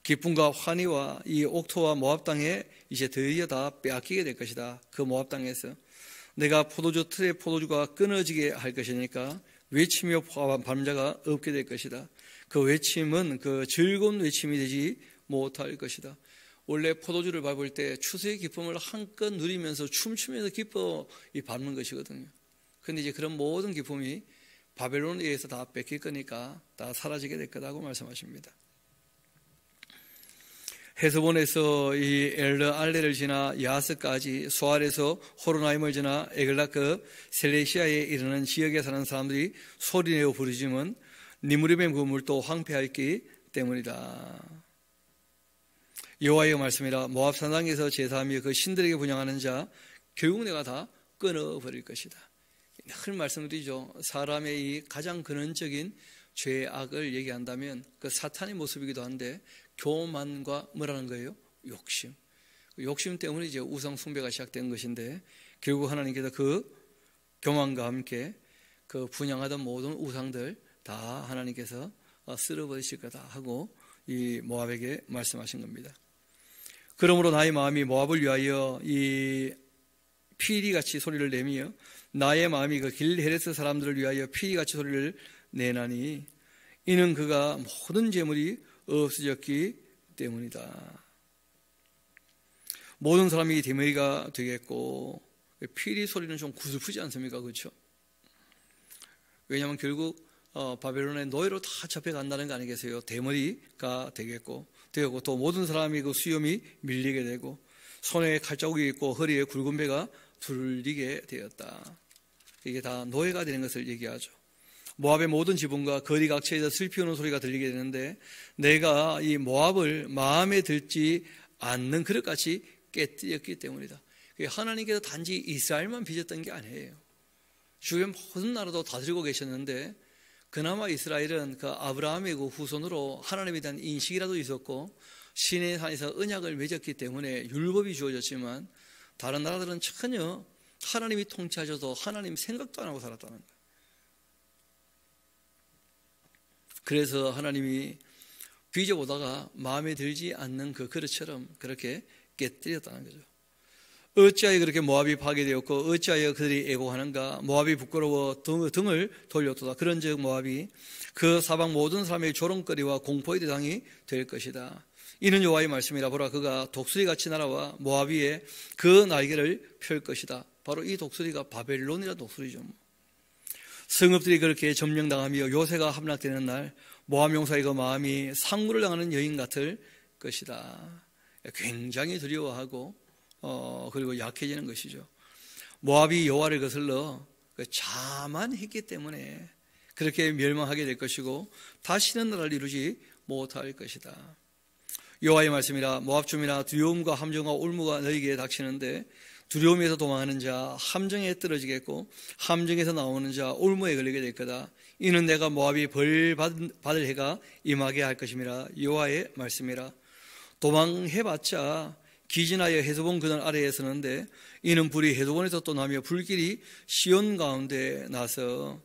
기쁨과 환희와 이 옥토와 모압 땅에 이제 드디어 다 빼앗기게 될 것이다. 그 모압 땅에서 내가 포도주 틀에 포도주가 끊어지게 할 것이니까 외치며 밤자가 없게 될 것이다. 그 외침은 그 즐거운 외침이 되지 못할 것이다. 원래 포도주를 밟을 때 추수의 기쁨을 한껏 누리면서 춤추면서 기뻐 밟는 것이거든요. 그런데 이제 그런 모든 기쁨이 바벨론에 의해서 다 뺏길 거니까 다 사라지게 될 거라고 말씀하십니다. 헤스본에서 이 엘르 알레를 지나 야스까지 소알에서 호로나임을 지나 에글라크 셀레시아에 이르는 지역에 사는 사람들이 소리내어 부르짖음은 니무림의 그 물도 황폐하였기 때문이다. 여호와의 말씀이라. 모압 산당에서 제사하며 그 신들에게 분향하는 자 결국 내가 다 끊어버릴 것이다. 늘 말씀드리죠. 사람의 이 가장 근원적인 죄악을 얘기한다면 그 사탄의 모습이기도 한데 교만과 뭐라는 거예요? 욕심. 욕심 때문에 이제 우상 숭배가 시작된 것인데 결국 하나님께서 그 교만과 함께 그 분향하던 모든 우상들 다 하나님께서 쓸어버리실 거다 하고 이 모압에게 말씀하신 겁니다. 그러므로 나의 마음이 모압을 위하여 이 피리같이 소리를 내며 나의 마음이 그 길 헤레스 사람들을 위하여 피리같이 소리를 내나니 이는 그가 모든 재물이 없어졌기 때문이다. 모든 사람이 대머리가 되겠고 피리 소리는 좀 구슬프지 않습니까? 그렇죠? 왜냐하면 결국 바벨론의 노예로 다 잡혀간다는 거 아니겠어요? 대머리가 되겠고 또 모든 사람이 그 수염이 밀리게 되고 손에 칼자국이 있고 허리에 굵은 배가 둘리게 되었다. 이게 다 노예가 되는 것을 얘기하죠. 모압의 모든 지붕과 거리 각처에서 슬피 우는 소리가 들리게 되는데 내가 이 모압을 마음에 들지 않는 그릇같이 깨뜨렸기 때문이다. 하나님께서 단지 이스라엘만 빚었던 게 아니에요. 주변 모든 나라도 다 들고 계셨는데 그나마 이스라엘은 그 아브라함의 그 후손으로 하나님에 대한 인식이라도 있었고 시내 산에서 언약을 맺었기 때문에 율법이 주어졌지만 다른 나라들은 전혀 하나님이 통치하셔도 하나님 생각도 안 하고 살았다는 거예요. 그래서 하나님이 뒤져보다가 마음에 들지 않는 그 그릇처럼 그렇게 깨뜨렸다는 거죠. 어찌하여 그렇게 모압이 파괴되었고 어찌하여 그들이 애곡하는가. 모압이 부끄러워 등을 돌렸도다. 그런즉 모압이 그 사방 모든 사람의 조롱거리와 공포의 대상이 될 것이다. 이는 여호와의 말씀이라. 보라, 그가 독수리같이 날아와 모압 위에 그 날개를 펼 것이다. 바로 이 독수리가 바벨론이라는 독수리죠. 성읍들이 그렇게 점령당하며 요새가 함락되는 날 모압 용사의 그 마음이 상무를 당하는 여인 같을 것이다. 굉장히 두려워하고 그리고 약해지는 것이죠. 모압이 여호와를 거슬러 자만했기 때문에 그렇게 멸망하게 될 것이고 다시는 나라를 이루지 못할 것이다. 여호와의 말씀이라. 모압 춤이나 두려움과 함정과 올무가 너희에게 닥치는데 두려움에서 도망하는 자 함정에 떨어지겠고 함정에서 나오는 자 올무에 걸리게 될 거다. 이는 내가 모압이 벌 받을 해가 임하게 할 것임이라. 여호와의 말씀이라. 도망해봤자 기진하여 헤스본 그늘 아래에 서는데 이는 불이 헤스본에서 또 나며 불길이 시온 가운데 나서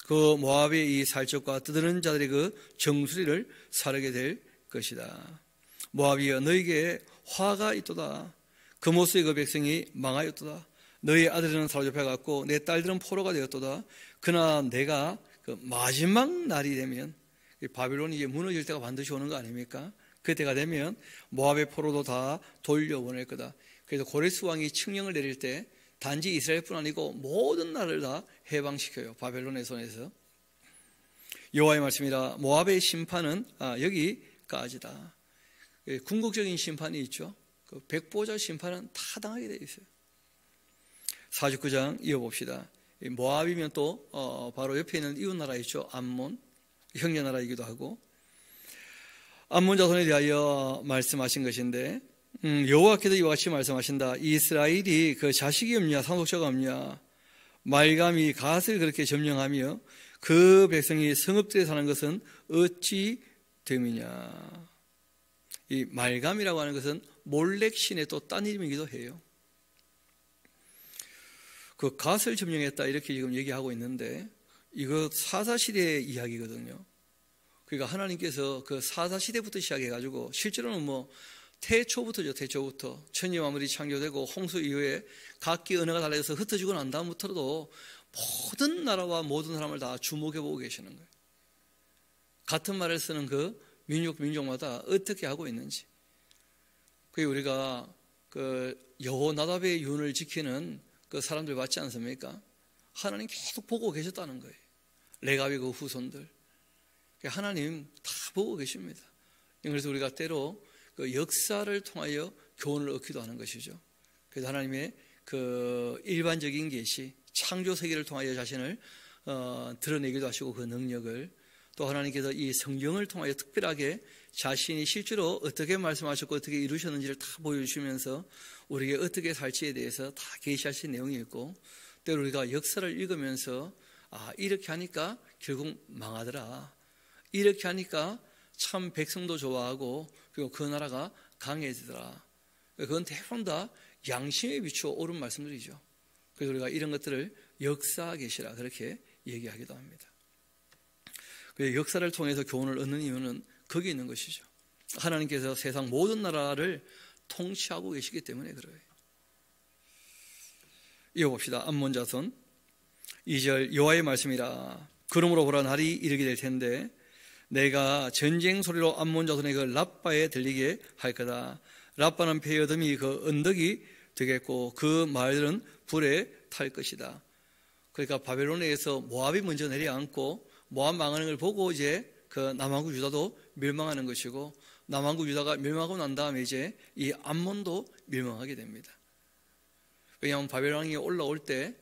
그 모압의 이 살적과 떠드는 자들의 그 정수리를 사르게 될 것이다. 모압이여, 너에게 화가 있도다. 그모스의 그 백성이 망하였도다. 너희 아들은 사로잡혀갔고 내 딸들은 포로가 되었도다. 그러나 내가 그 마지막 날이 되면 바빌론이 이제 무너질 때가 반드시 오는 거 아닙니까? 그때가 되면 모압의 포로도 다 돌려보낼 거다. 그래서 고레스 왕이 칙령을 내릴 때 단지 이스라엘뿐 아니고 모든 나라를 다 해방시켜요. 바벨론의 손에서. 여호와의 말씀이라. 모압의 심판은 여기까지다. 궁극적인 심판이 있죠. 그 백보자 심판은 다 당하게 되어 있어요. 49장 이어봅시다. 모압이면 또 바로 옆에 있는 이웃 나라 있죠. 암몬, 형제 나라이기도 하고. 암몬 자손에 대하여 말씀하신 것인데 여호와께서 이와 같이 말씀하신다. 이스라엘이 그 자식이 없냐 상속자가 없냐. 말감이 갓을 그렇게 점령하며 그 백성이 성읍들에 사는 것은 어찌 됨이냐. 이 말감이라고 하는 것은 몰렉 신의 또 딴 이름이기도 해요. 그 갓을 점령했다 이렇게 지금 얘기하고 있는데 이거 사사시대의 이야기거든요. 그러니까 하나님께서 그 사사시대부터 시작해가지고 실제로는 뭐 태초부터죠. 태초부터 천지만물이 창조되고 홍수 이후에 각기 언어가 달라져서 흩어지고 난 다음부터도 모든 나라와 모든 사람을 다 주목해보고 계시는 거예요. 같은 말을 쓰는 그 민족마다 어떻게 하고 있는지. 그게 우리가 그 여호나답의 윤을 지키는 그 사람들 맞지 않습니까? 하나님 계속 보고 계셨다는 거예요. 레가위 그 후손들. 하나님 다 보고 계십니다. 그래서 우리가 때로 그 역사를 통하여 교훈을 얻기도 하는 것이죠. 그래서 하나님의 그 일반적인 계시, 창조 세계를 통하여 자신을 드러내기도 하시고 그 능력을 또 하나님께서 이 성경을 통하여 특별하게 자신이 실제로 어떻게 말씀하셨고 어떻게 이루셨는지를 다 보여주시면서 우리에게 어떻게 살지에 대해서 다 계시하신 내용이 있고 때로 우리가 역사를 읽으면서 이렇게 하니까 결국 망하더라. 이렇게 하니까 참 백성도 좋아하고 그리고 그 나라가 강해지더라. 그건 대부분 다 양심에 비추어 옳은 말씀들이죠. 그래서 우리가 이런 것들을 역사 계시라 그렇게 얘기하기도 합니다. 그 역사를 통해서 교훈을 얻는 이유는 거기 있는 것이죠. 하나님께서 세상 모든 나라를 통치하고 계시기 때문에 그래요. 이어봅시다. 암몬 자손 2절 여호와의 말씀이라. 그러므로 보라 날이 이르게 될 텐데 내가 전쟁 소리로 암몬 자손의 그 라빠에 들리게 할 거다. 라빠는 폐허듬이 그 언덕이 되겠고 그 마을들은 불에 탈 것이다. 그러니까 바벨론에서 모압이 먼저 내려앉고 모압 망하는 걸 보고 이제 그 남한국 유다도 멸망하는 것이고 남한국 유다가 멸망하고 난 다음에 이제 이 암몬도 멸망하게 됩니다. 왜냐하면 바벨론이 올라올 때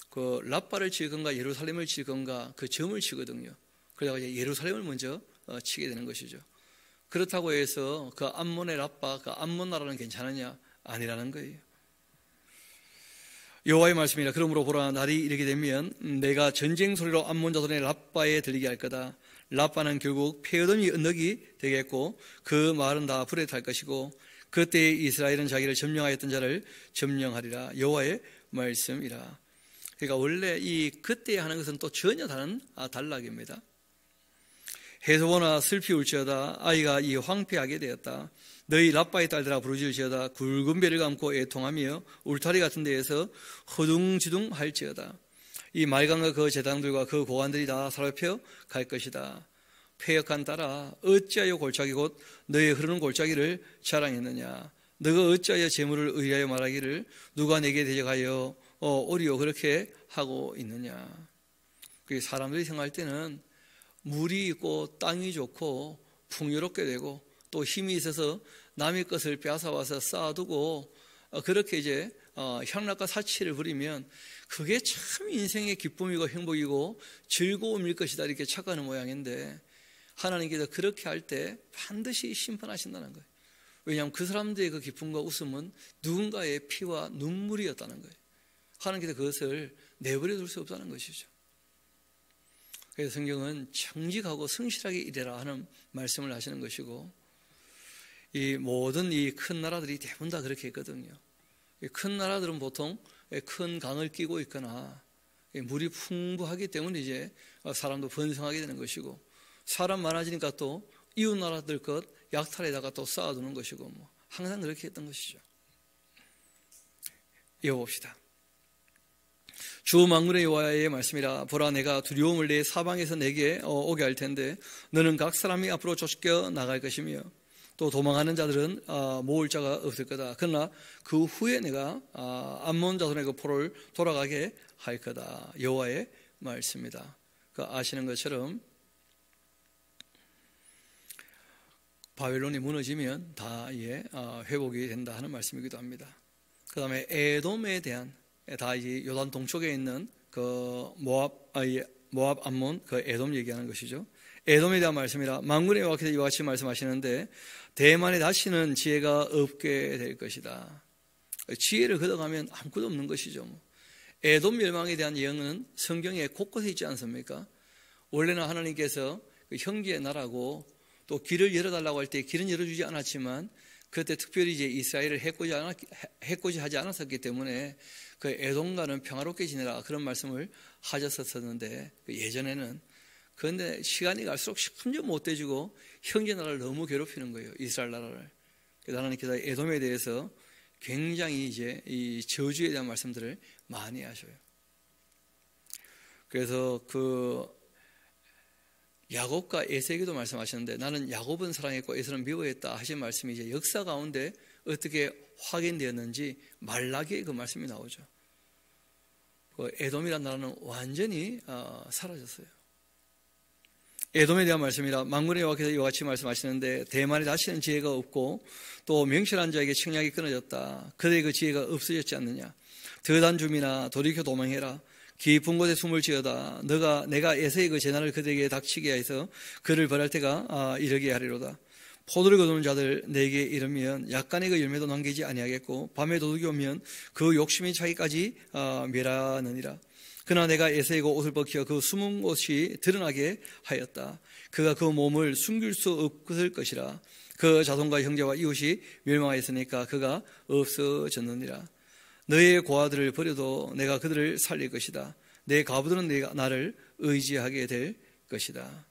그 라빠를 칠 건가 예루살렘을 칠 건가 그 점을 치거든요. 그러다가 이제 예루살렘을 먼저 치게 되는 것이죠. 그렇다고 해서 그 암몬의 라빠, 그 암몬 나라는 괜찮으냐? 아니라는 거예요. 여호와의 말씀이라. 그러므로 보라, 날이 이르게 되면 내가 전쟁 소리로 암몬 자손의 라빠에 들리게 할 거다. 라빠는 결국 폐허덤이 언덕이 되겠고 그 마을은 다 불에 탈 것이고 그때 이스라엘은 자기를 점령하였던 자를 점령하리라. 여호와의 말씀이라. 그러니까 원래 이 그때 하는 것은 또 전혀 다른 단락입니다. 해서보나 슬피 울지어다. 아이가 이 황폐하게 되었다. 너희 라빠의 딸들아 부르짖을지어다. 굵은 배를 감고 애통하며 울타리 같은 데에서 허둥지둥 할지어다. 이 말강과 그 제당들과 그 고관들이 다 사로잡혀 갈 것이다. 패역한 딸아, 어찌하여 골짜기 곧 너의 흐르는 골짜기를 자랑했느냐. 너가 어찌하여 재물을 의뢰하여 말하기를 누가 내게 대적하여 오리오 그렇게 하고 있느냐. 사람들이 생각할 때는 물이 있고 땅이 좋고 풍요롭게 되고 또 힘이 있어서 남의 것을 빼앗아와서 쌓아두고 그렇게 이제 향락과 사치를 부리면 그게 참 인생의 기쁨이고 행복이고 즐거움일 것이다 이렇게 착각하는 모양인데, 하나님께서 그렇게 할 때 반드시 심판하신다는 거예요. 왜냐하면 그 사람들의 그 기쁨과 웃음은 누군가의 피와 눈물이었다는 거예요. 하나님께서 그것을 내버려 둘 수 없다는 것이죠. 그래서 성경은 정직하고 성실하게 일해라 하는 말씀을 하시는 것이고, 이 모든 이 큰 나라들이 대부분 다 그렇게 했거든요. 큰 나라들은 보통 큰 강을 끼고 있거나 물이 풍부하기 때문에 이제 사람도 번성하게 되는 것이고, 사람 많아지니까 또 이웃 나라들 것 약탈에다가 또 쌓아두는 것이고, 뭐 항상 그렇게 했던 것이죠. 이어봅시다. 주 만군의 여호와의 말씀이라. 보라, 내가 두려움을 내 사방에서 내게 오게 할 텐데 너는 각 사람이 앞으로 쫓겨 나갈 것이며 또 도망하는 자들은 모을 자가 없을 거다. 그러나 그 후에 내가 암몬 자손의 그 포로를 돌아가게 할 거다. 여호와의 말씀이다. 아시는 것처럼 바벨론이 무너지면 다 회복이 된다 하는 말씀이기도 합니다. 그 다음에 에돔에 대한, 다 이제 요단 동쪽에 있는 그 모압 암몬 그 에돔 얘기하는 것이죠. 에돔에 대한 말씀이라. 만군의 여호와께서 이와 같이 말씀하시는데 대만에 다시는 지혜가 없게 될 것이다. 지혜를 걷어가면 아무것도 없는 것이죠. 에돔 멸망에 대한 예언은 성경에 곳곳에 있지 않습니까? 원래는 하나님께서 그 형제의 나라고 또 길을 열어달라고 할 때 길은 열어주지 않았지만 그때 특별히 이제 이스라엘을 해코지하지 않았었기 때문에 그 에돔과는 평화롭게 지내라 그런 말씀을 하셨었는데, 예전에는. 그런데 시간이 갈수록 점점 못돼지고 형제 나라를 너무 괴롭히는 거예요, 이스라엘 나라를. 그래서 하나님께서 에돔에 대해서 굉장히 이제 이 저주에 대한 말씀들을 많이 하셔요. 그래서 그 야곱과 에서에게도 말씀하셨는데 나는 야곱은 사랑했고 에서는 미워했다 하신 말씀이 이제 역사 가운데 어떻게 확인되었는지 말라기에 그 말씀이 나오죠. 그 에돔이라는 나라는 완전히 사라졌어요. 에돔에 대한 말씀이라. 만군의 여호와께서 이와 같이 말씀하시는데 대만에 다시는 지혜가 없고 또 명철한 자에게 책략이 끊어졌다. 그들의 그 지혜가 없어졌지 않느냐. 더단 줌이나 돌이켜 도망해라. 깊은 곳에 숨을 지어다. 내가 에서의 그 재난을 그들에게 닥치게 해서 그를 벌할 때가 이르게 하리로다. 포도를 거두는 자들 내게 이르면 약간의 그 열매도 남기지 아니하겠고 밤에 도둑이 오면 그 욕심이 자기까지 멸하느니라. 그러나 내가 에서의 그 옷을 벗겨 그 숨은 곳이 드러나게 하였다. 그가 그 몸을 숨길 수 없을 것이라. 그 자손과 형제와 이웃이 멸망하였으니까 그가 없어졌느니라. 너의 고아들을 버려도 내가 그들을 살릴 것이다. 내 과부들은 나를 의지하게 될 것이다.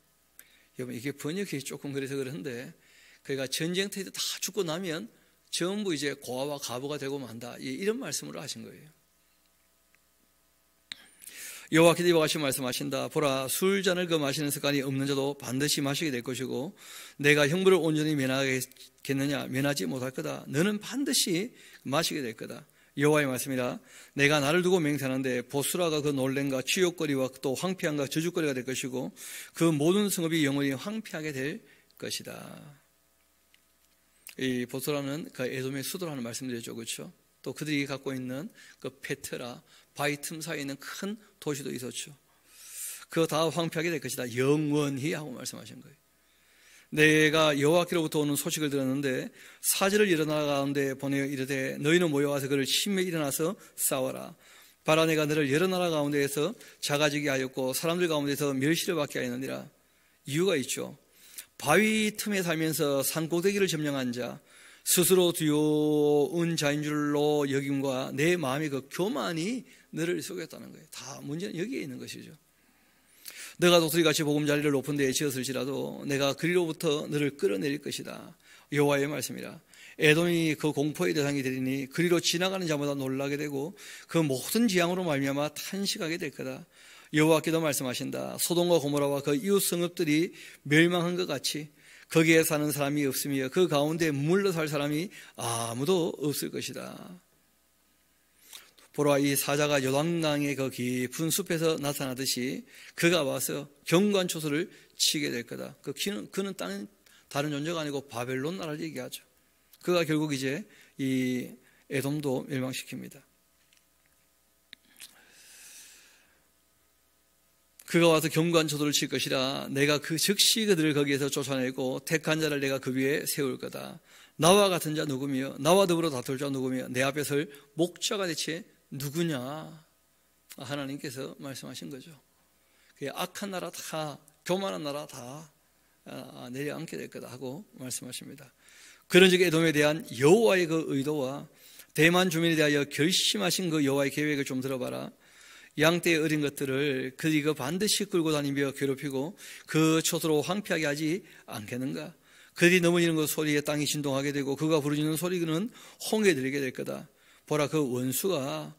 여러분, 이게 번역이 조금 그래서 그런데, 그러니까 전쟁터에 다 죽고 나면 전부 이제 고아와 과부가 되고 만다, 이런 말씀으로 하신 거예요. 여호와께서 이와 같이 말씀하신다. 보라, 술잔을 그 마시는 습관이 없는 자도 반드시 마시게 될 것이고 내가 형벌을 온전히 면하겠느냐. 면하지 못할 거다. 너는 반드시 마시게 될 거다. 여호와의 말씀이라. 내가 나를 두고 맹세하는데 보스라가 그 놀램과 치욕거리와 또 황폐함과 저주거리가 될 것이고 그 모든 성읍이 영원히 황폐하게 될 것이다. 이 보스라는 그 에돔의 수도라는 말씀드렸죠, 그렇죠? 또 그들이 갖고 있는 그 페트라, 바위 틈 사이에 있는 큰 도시도 있었죠. 그거 다 황폐하게 될 것이다. 영원히 하고 말씀하신 거예요. 내가 여호와께로부터 오는 소식을 들었는데 사절을 일어나 가운데 보내어 이르되 너희는 모여와서 그를 치매 일어나서 싸워라. 봐라, 내가 너를 여러 나라 가운데에서 작아지게 하였고 사람들 가운데서 멸시를 받게 하였느니라. 이유가 있죠. 바위 틈에 살면서 산꼭대기를 점령한 자, 스스로 두려운 자인 줄로 여김과 내 마음의 그 교만이 너를 속였다는 거예요. 다 문제는 여기에 있는 것이죠. 너가 독수리같이 보금자리를 높은 데에 지었을지라도 내가 그리로부터 너를 끌어내릴 것이다. 여호와의 말씀이라. 에돔이 그 공포의 대상이 되리니 그리로 지나가는 자마다 놀라게 되고 그 모든 지향으로 말미암아 탄식하게 될 거다. 여호와께도 말씀하신다. 소돔과 고모라와 그 이웃 성읍들이 멸망한 것 같이 거기에 사는 사람이 없으며 그 가운데 물러 살 사람이 아무도 없을 것이다. 보라, 이 사자가 요단강의 그 깊은 숲에서 나타나듯이 그가 와서 경관초소를 치게 될 거다. 그는 다른 존재가 아니고 바벨론 나라를 얘기하죠. 그가 결국 이제 이 에돔도 멸망시킵니다. 그가 와서 경관초소를 칠 것이라. 내가 그 즉시 그들을 거기에서 쫓아내고 택한 자를 내가 그 위에 세울 거다. 나와 같은 자 누구며 나와 더불어 다툴 자 누구며 내 앞에 설 목자가 대체 누구냐? 하나님께서 말씀하신 거죠. 악한 나라 다, 교만한 나라 다 내려앉게 될 거다 하고 말씀하십니다. 그런즉 에돔에 대한 여호와의 그 의도와 대만 주민에 대하여 결심하신 그 여호와의 계획을 좀 들어봐라. 양떼의 어린 것들을 그들이 반드시 끌고 다니며 괴롭히고 그 초소로 황폐하게 하지 않겠는가? 그들이 넘어지는 그 소리에 땅이 진동하게 되고 그가 부르짖는 소리는 홍에 들리게 될 거다. 보라, 그 원수가,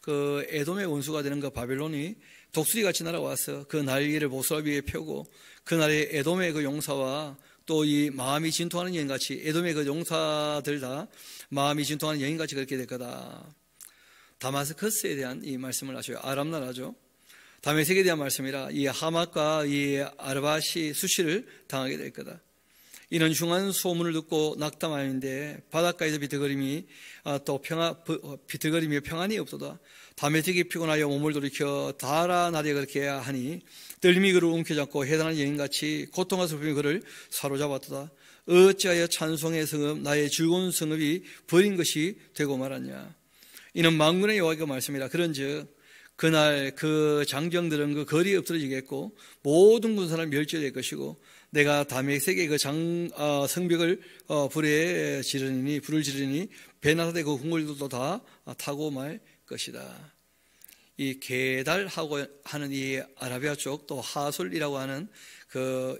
그 에돔의 원수가 되는 그 바벨론이 독수리같이 날아와서 그 날개를 보슬 위에 펴고 그날의 에돔의 그 용사와 또 이 마음이 진통하는 여인같이 에돔의 그 용사들 다 마음이 진통하는 여인같이 그렇게 될 거다. 다마스커스에 대한 이 말씀을 하셔요. 아람 나라죠. 다메섹에 대한 말씀이라. 이 하맛과 이 아르바시 수시를 당하게 될 거다. 이는 흉한 소문을 듣고 낙담하는데 바닷가에서 비틀거리며 평안이 없도다. 다메섹이 피곤하여 몸을 돌이켜 다라나리에 그렇게 하니 떨림이 그를 움켜잡고 해당하는 여인같이 고통과 슬픔이 그를 사로잡았도다. 어찌하여 찬송의 성읍 나의 즐거운 성읍이 버린 것이 되고 말았냐. 이는 만군의 여호와의 말씀이라. 그런즉 그날 그 장정들은 그 거리에 엎드러지겠고 모든 군사를 멸절될 것이고 내가 다메섹의 그 성벽을 불을 지르니 베나사대 그 궁궐들도 다 타고 말 것이다. 이 게달하고 하는 이 아라비아 쪽 또 하솔이라고 하는 그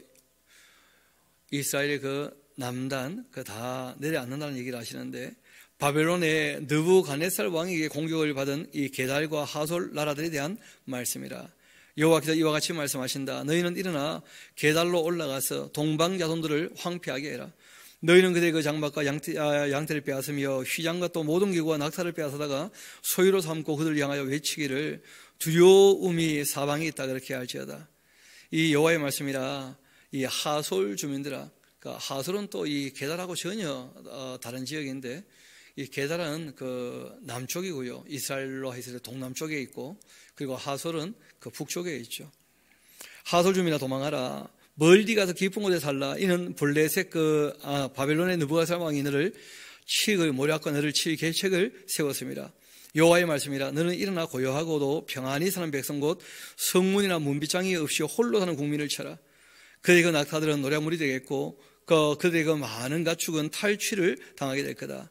이스라엘의 그 남단 그 다 내려앉는다는 얘기를 하시는데 바벨론의 느부갓네살 왕에게 공격을 받은 이 게달과 하솔 나라들에 대한 말씀이라. 여호와께서 이와 같이 말씀하신다. 너희는 일어나 게달로 올라가서 동방 자손들을 황폐하게 해라. 너희는 그들의 그 장막과 양떼를 빼앗으며 휘장과 또 모든 기구와 낙타를 빼앗아다가 소유로 삼고 그들을 향하여 외치기를 두려움이 사방에 있다 그렇게 할지어다. 이 여호와의 말씀이라. 이 하솔 주민들아, 그러니까 하솔은 또 이 게달하고 전혀 다른 지역인데 이 게달은 그 남쪽이고요. 이스라엘로 했을 때 동남쪽에 있고 그리고 하솔은 그 북쪽에 있죠. 하솔 주민아 도망하라. 멀리 가서 깊은 곳에 살라. 이는 블레셋 바벨론의 느부갓네살 왕이 너를 모략과 너를 칠 계책을 세웠습니다. 여호와의 말씀이라. 너는 일어나 고요하고도 평안히 사는 백성 곧 성문이나 문빗장이 없이 홀로 사는 국민을 쳐라. 그들의 그 낙타들은 노략물이 되겠고 그들의 그 많은 가축은 탈취를 당하게 될 거다.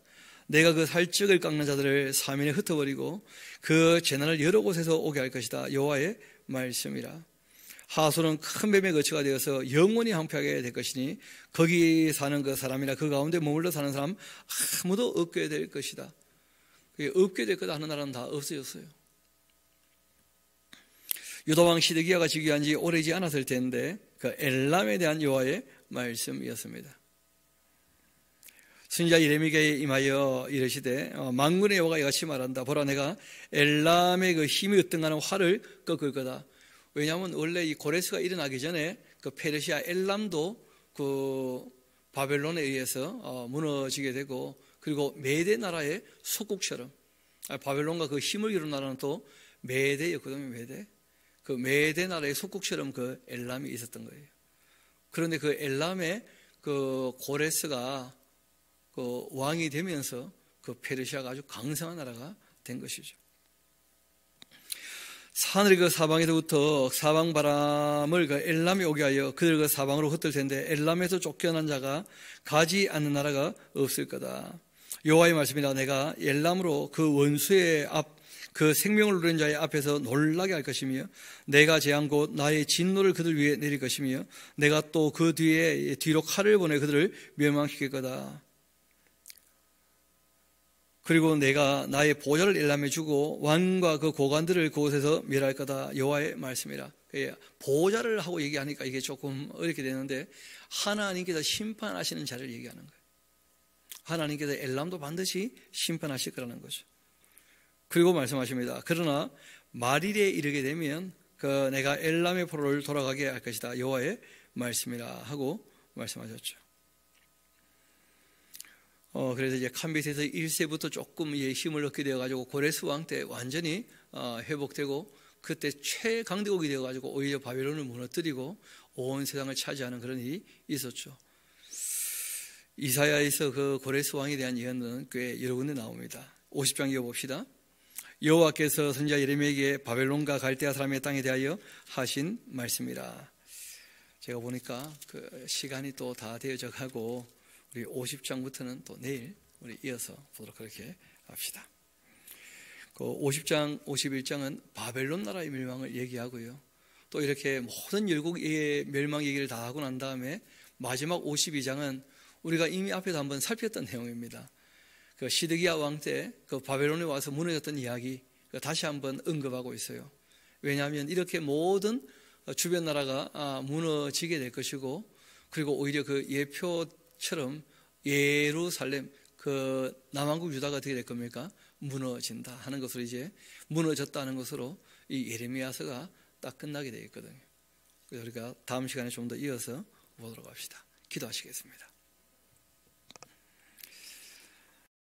내가 그 살적을 깎는 자들을 사면에 흩어버리고 그 재난을 여러 곳에서 오게 할 것이다. 여호와의 말씀이라. 하솔은 큰 뱀의 거처가 되어서 영원히 황폐하게 될 것이니 거기 사는 그 사람이나 그 가운데 머물러 사는 사람 아무도 없게 될 것이다. 없게 될 거다 하는 나라는 다 없어졌어요. 유다왕 시드기야가 즉위한 지 오래지 않았을 텐데 그 엘람에 대한 여호와의 말씀이었습니다. 선지자 예레미야에 임하여 이르시되 만군의 여호와가 이같이 말한다. 보라, 내가 엘람의 그 힘이 으뜸하는 활을 꺾을 거다. 왜냐하면 원래 이 고레스가 일어나기 전에 그 페르시아 엘람도 그 바벨론에 의해서 무너지게 되고 그리고 메대 나라의 속국처럼 바벨론과 그 힘을 이룬 나라는 또 메대였거든요. 메대. 그 메대 나라의 속국처럼 그 엘람이 있었던 거예요. 그런데 그 엘람의 그 고레스가 그 왕이 되면서 그 페르시아가 아주 강성한 나라가 된 것이죠. 하늘이 그 사방에서부터 사방 바람을 그 엘람에 오게 하여 그들 그 사방으로 흩을 텐데 엘람에서 쫓겨난 자가 가지 않는 나라가 없을 거다. 여호와의 말씀이라. 내가 엘람으로 그 원수의 그 생명을 누린 자의 앞에서 놀라게 할 것이며 내가 제한 곧 나의 진노를 그들 위에 내릴 것이며 내가 또 그 뒤로 칼을 보내 그들을 멸망시킬 거다. 그리고 내가 나의 보좌를 엘람에 주고 왕과 그 고관들을 그곳에서 멸할 거다. 여호와의 말씀이라. 보좌를 하고 얘기하니까 이게 조금 어렵게 되는데 하나님께서 심판하시는 자를 얘기하는 거예요. 하나님께서 엘람도 반드시 심판하실 거라는 거죠. 그리고 말씀하십니다. 그러나 말일에 이르게 되면 내가 엘람의 포로를 돌아가게 할 것이다. 여호와의 말씀이라 하고 말씀하셨죠. 그래서 이제 캄빗에서 1세부터 조금 힘을 얻게 되어가지고 고레스 왕 때 완전히 회복되고 그때 최강대국이 되어가지고 오히려 바벨론을 무너뜨리고 온 세상을 차지하는 그런 일이 있었죠. 이사야에서 그 고레스 왕에 대한 예언은 꽤 여러 군데 나옵니다. 50장 이어봅시다. 여호와께서 선지자 예레미야에게 바벨론과 갈대아 사람의 땅에 대하여 하신 말씀이라. 제가 보니까 그 시간이 또 다 되어져 가고 우리 50장부터는 또 내일 우리 이어서 보도록 그렇게 합시다. 그 50장, 51장은 바벨론 나라의 멸망을 얘기하고요. 또 이렇게 모든 열국의 멸망 얘기를 다 하고 난 다음에 마지막 52장은 우리가 이미 앞에서 한번 살폈던 내용입니다. 그 시드기야 왕 때 그 바벨론에 와서 무너졌던 이야기 다시 한번 언급하고 있어요. 왜냐하면 이렇게 모든 주변 나라가 무너지게 될 것이고 그리고 오히려 그 예표처럼 예루살렘 그 남왕국 유다가 어떻게 될 겁니까? 무너진다 하는 것으로 이제 무너졌다는 것으로 이 예레미야서가 딱 끝나게 되어 있거든요. 그래서 우리가 다음 시간에 좀 더 이어서 보도록 합시다. 기도하시겠습니다.